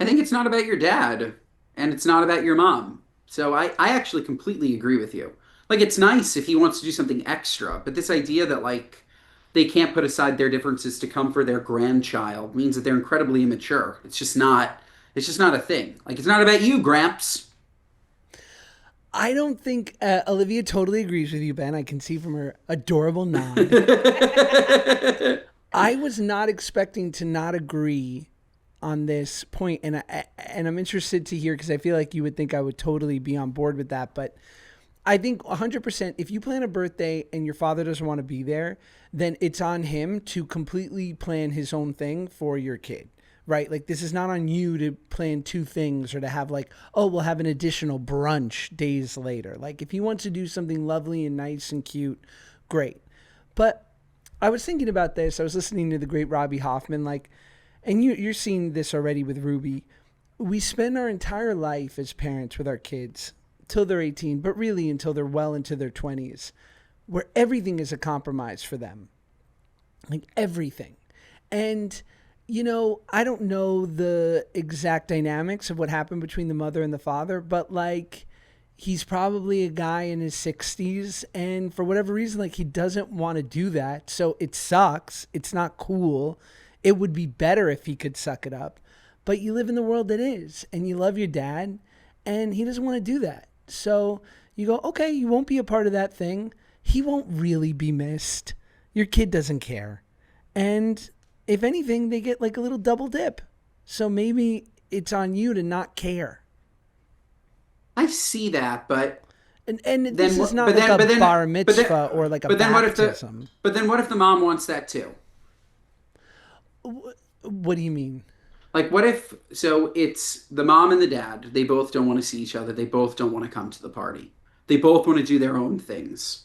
Speaker 3: I think it's not about your dad, and it's not about your mom. So I actually completely agree with you. Like, it's nice if he wants to do something extra, but this idea that, like, they can't put aside their differences to come for their grandchild means that they're incredibly immature. It's just not a thing. Like, it's not about you, Gramps.
Speaker 2: I don't think Olivia totally agrees with you, Ben. I can see from her adorable nod. I was not expecting to not agree on this point, and I'm interested to hear because I feel like you would think I would totally be on board with that. But I think 100%, if you plan a birthday and your father doesn't want to be there, then it's on him to completely plan his own thing for your kid right? Like, this is not on you to plan two things or to have like, oh, we'll have an additional brunch days later. Like, if he wants to do something lovely and nice and cute, great. But I was thinking about this. I was listening to the great Robbie Hoffman, like, and you're seeing this already with Ruby. We spend our entire life as parents with our kids till they're 18, but really until they're well into their 20s, where everything is a compromise for them. Like, everything. And, you know, I don't know the exact dynamics of what happened between the mother and the father, but like, he's probably a guy in his 60s, and for whatever reason, like, he doesn't want to do that. So it sucks. It's not cool. It would be better if he could suck it up. But you live in the world that is, and you love your dad, and he doesn't want to do that. So you go, okay, you won't be a part of that thing. He won't really be missed. Your kid doesn't care. And if anything, they get like a little double dip. So maybe it's on you to not care.
Speaker 3: I see that, but
Speaker 2: and this is not like a bar mitzvah or like a baptism.
Speaker 3: But then what if the mom wants that too?
Speaker 2: What do you mean?
Speaker 3: Like, what if, so it's the mom and the dad, they both don't want to see each other, they both don't want to come to the party. They both want to do their own things.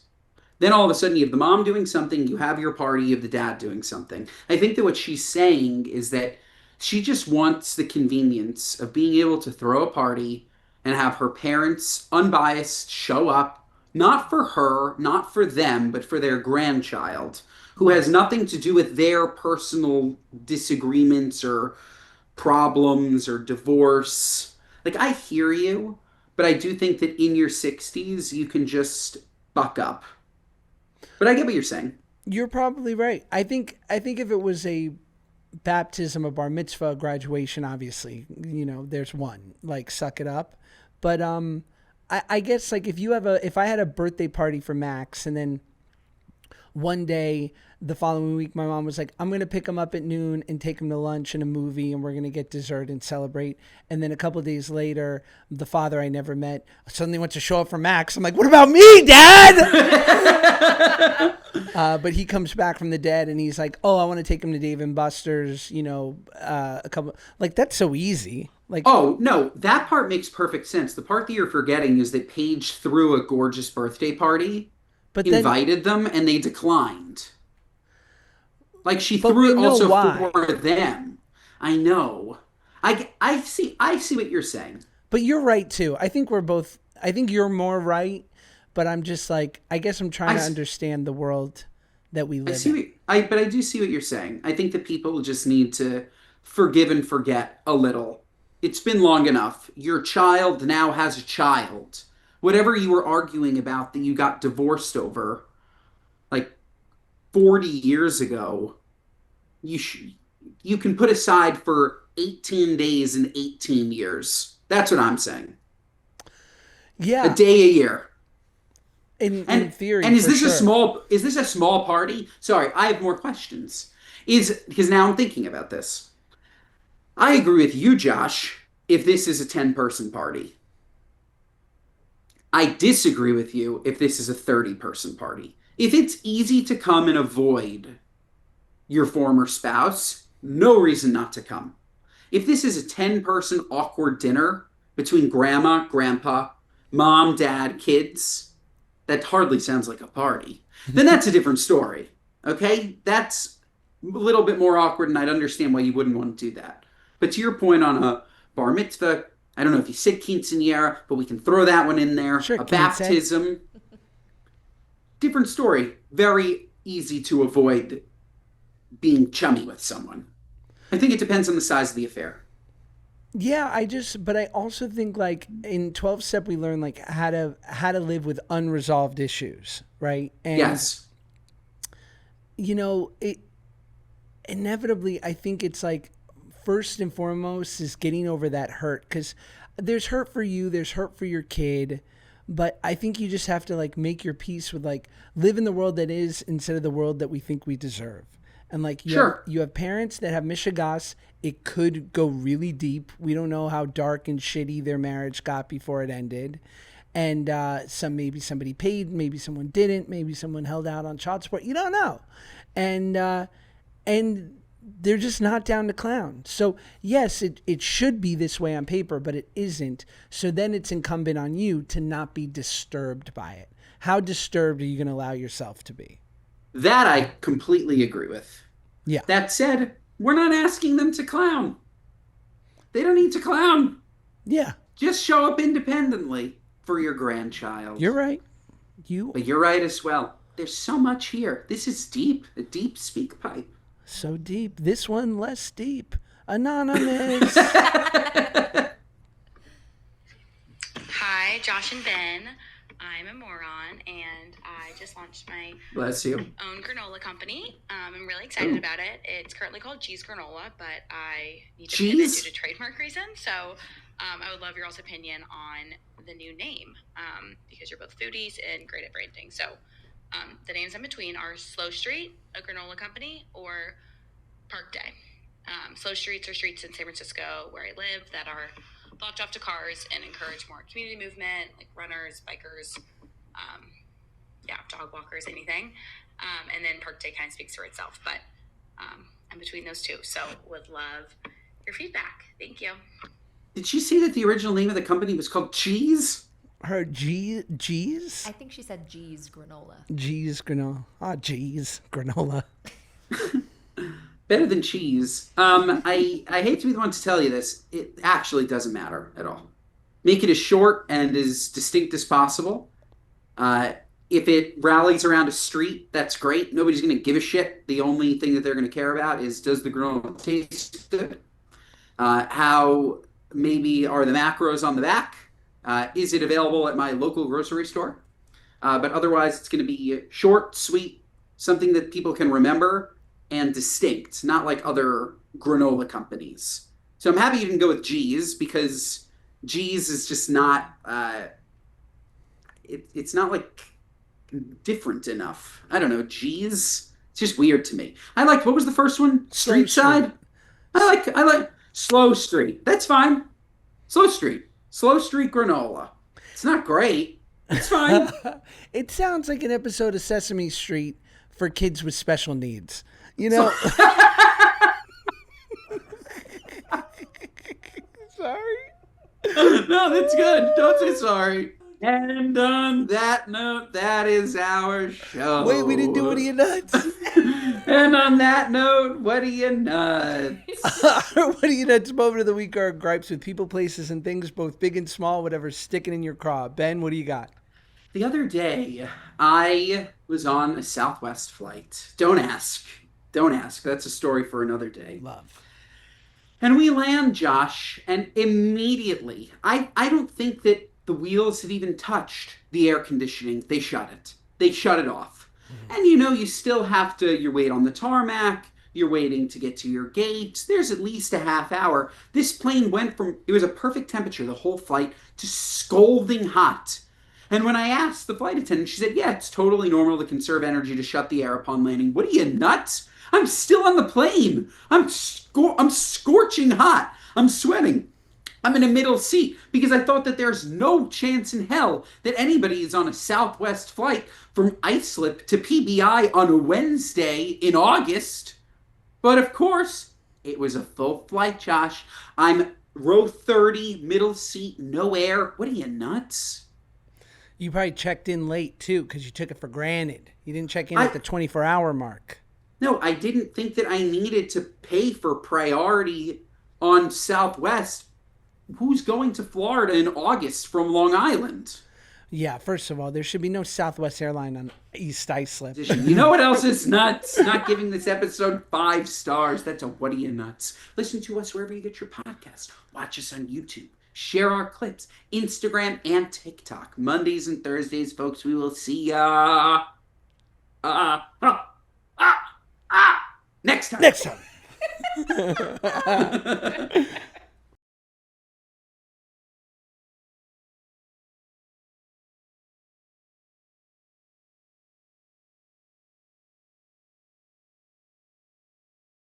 Speaker 3: Then all of a sudden you have the mom doing something, you have your party, you have the dad doing something. I think that what she's saying is that she just wants the convenience of being able to throw a party and have her parents, unbiased, show up, not for her, not for them, but for their grandchild, who has nothing to do with their personal disagreements or problems or divorce. Like, I hear you, but I do think that in your 60s, you can just buck up. But I get what you're saying.
Speaker 2: You're probably right. I think if it was a baptism, a bar mitzvah, a graduation, obviously, you know, there's one, like, suck it up. But I guess, like, if I had a birthday party for Max, and then one day the following week my mom was like, I'm going to pick him up at noon and take him to lunch and a movie, and we're going to get dessert and celebrate. And then a couple of days later, the father I never met suddenly wants to show up for Max. I'm like, what about me, Dad? But he comes back from the dead and he's like, oh, I want to take him to Dave and Buster's, you know, a couple, like, that's so easy. Like,
Speaker 3: oh, no, that part makes perfect sense. The part that you're forgetting is that Paige threw a gorgeous birthday party, but invited them, and they declined. Like, she threw it also for them. I know. I see what you're saying.
Speaker 2: But you're right, too. I think you're more right, but I'm just like, I guess I'm trying to understand the world that we live in.
Speaker 3: But I do see what you're saying. I think that people just need to forgive and forget a little. It's been long enough. Your child now has a child. Whatever you were arguing about that you got divorced over, like 40 years ago, you can put aside for 18 days and 18 years. That's what I'm saying.
Speaker 2: Yeah.
Speaker 3: A day a year.
Speaker 2: In theory.
Speaker 3: And is this a small party? Sorry, I have more questions. Because now I'm thinking about this. I agree with you, Josh, if this is a 10-person party. I disagree with you if this is a 30-person party. If it's easy to come and avoid your former spouse, no reason not to come. If this is a 10-person awkward dinner between grandma, grandpa, mom, dad, kids, that hardly sounds like a party. Then that's a different story. Okay? That's a little bit more awkward, and I'd understand why you wouldn't want to do that. But to your point on a bar mitzvah, I don't know if you said quinceañera, but we can throw that one in there.
Speaker 2: Sure,
Speaker 3: a baptism. Different story. Very easy to avoid being chummy with someone. I think it depends on the size of the affair.
Speaker 2: Yeah, but I also think, like, in 12-step we learn, like, how to live with unresolved issues, right? And,
Speaker 3: yes.
Speaker 2: You know, inevitably, I think it's like, first and foremost is getting over that hurt, because there's hurt for you, there's hurt for your kid, but I think you just have to, like, make your peace with, like, live in the world that is instead of the world that we think we deserve. And, like, you have parents that have mishigas. It could go really deep. We don't know how dark and shitty their marriage got before it ended. And maybe somebody paid, maybe someone didn't, maybe someone held out on child support. You don't know. And they're just not down to clown. So yes, it should be this way on paper, but it isn't. So then it's incumbent on you to not be disturbed by it. How disturbed are you going to allow yourself to be?
Speaker 3: That I completely agree with.
Speaker 2: Yeah.
Speaker 3: That said, we're not asking them to clown. They don't need to clown.
Speaker 2: Yeah.
Speaker 3: Just show up independently for your grandchild.
Speaker 2: You're right.
Speaker 3: But you're right as well. There's so much here. This is deep. A deep Speakpipe.
Speaker 2: So deep. This one less deep. Anonymous.
Speaker 8: Hi, Josh and Ben. I'm a moron, and I just launched my
Speaker 3: Bless you.
Speaker 8: own granola company. I'm really excited about it. It's currently called Cheese Granola, but I need to pivot due to trademark reasons. So I would love your all's opinion on the new name because you're both foodies and great at branding. So the names in between are Slow Street, a granola company, or Park Day. Slow streets are streets in San Francisco where I live that are blocked off to cars and encourage more community movement, like runners, bikers, dog walkers, anything. And then Park Day kind of speaks for itself, but I'm between those two. So would love your feedback. Thank you.
Speaker 3: Did she see that the original name of the company was called Cheese?
Speaker 2: Her G's?
Speaker 5: I think she said G's Granola.
Speaker 2: G's Granola. Ah, G's Granola.
Speaker 3: Better than cheese. I hate to be the one to tell you this. It actually doesn't matter at all. Make it as short and as distinct as possible. If it rallies around a street, that's great. Nobody's going to give a shit. The only thing that they're going to care about is, does the granola taste good? How maybe are the macros on the back? Is it available at my local grocery store? But otherwise, it's going to be short, sweet, something that people can remember, and distinct, not like other granola companies. So I'm happy you can go with G's because G's is just not, it's not like different enough. I don't know, G's, it's just weird to me. What was the first one? Street side? I like Slow Street. That's fine. Slow Street granola. It's not great. It's fine.
Speaker 2: It sounds like an episode of Sesame Street for kids with special needs. You know? Sorry.
Speaker 3: No, that's good. Don't say sorry. And on that note, that is our show.
Speaker 2: Wait, we didn't do What Are You Nuts?
Speaker 3: And on that note, what are you nuts?
Speaker 2: What Are You Nuts moment of the week are gripes with people, places, and things, both big and small, whatever's sticking in your craw. Ben, what do you got?
Speaker 3: The other day, I was on a Southwest flight. Don't ask. That's a story for another day.
Speaker 2: Love.
Speaker 3: And we land, Josh, and immediately, I don't think that the wheels had even touched the air conditioning. They shut it. They shut it off. And you still have to, you wait on the tarmac, you're waiting to get to your gate. There's at least a half hour. This plane went from, it was a perfect temperature the whole flight, to scalding hot. And when I asked the flight attendant, she said, yeah, it's totally normal to conserve energy to shut the air upon landing. What are you, nuts? I'm still on the plane. I'm scorching hot. I'm sweating. I'm in a middle seat because I thought that there's no chance in hell that anybody is on a Southwest flight from Islip to PBI on a Wednesday in August. But of course, it was a full flight, Josh. I'm row 30, middle seat, no air. What are you, nuts?
Speaker 2: You probably checked in late, too, because you took it for granted. You didn't check in at the 24-hour mark.
Speaker 3: No, I didn't think that I needed to pay for priority on Southwest. Who's going to Florida in August from Long Island?
Speaker 2: Yeah, first of all, there should be no Southwest airline on East Islip.
Speaker 3: You know what else is nuts? Not giving this episode 5 stars. That's a what are you nuts? Listen to us wherever you get your podcast. Watch us on YouTube. Share our clips. Instagram and TikTok. Mondays and Thursdays, folks. We will see ya. Next time.
Speaker 2: Next time.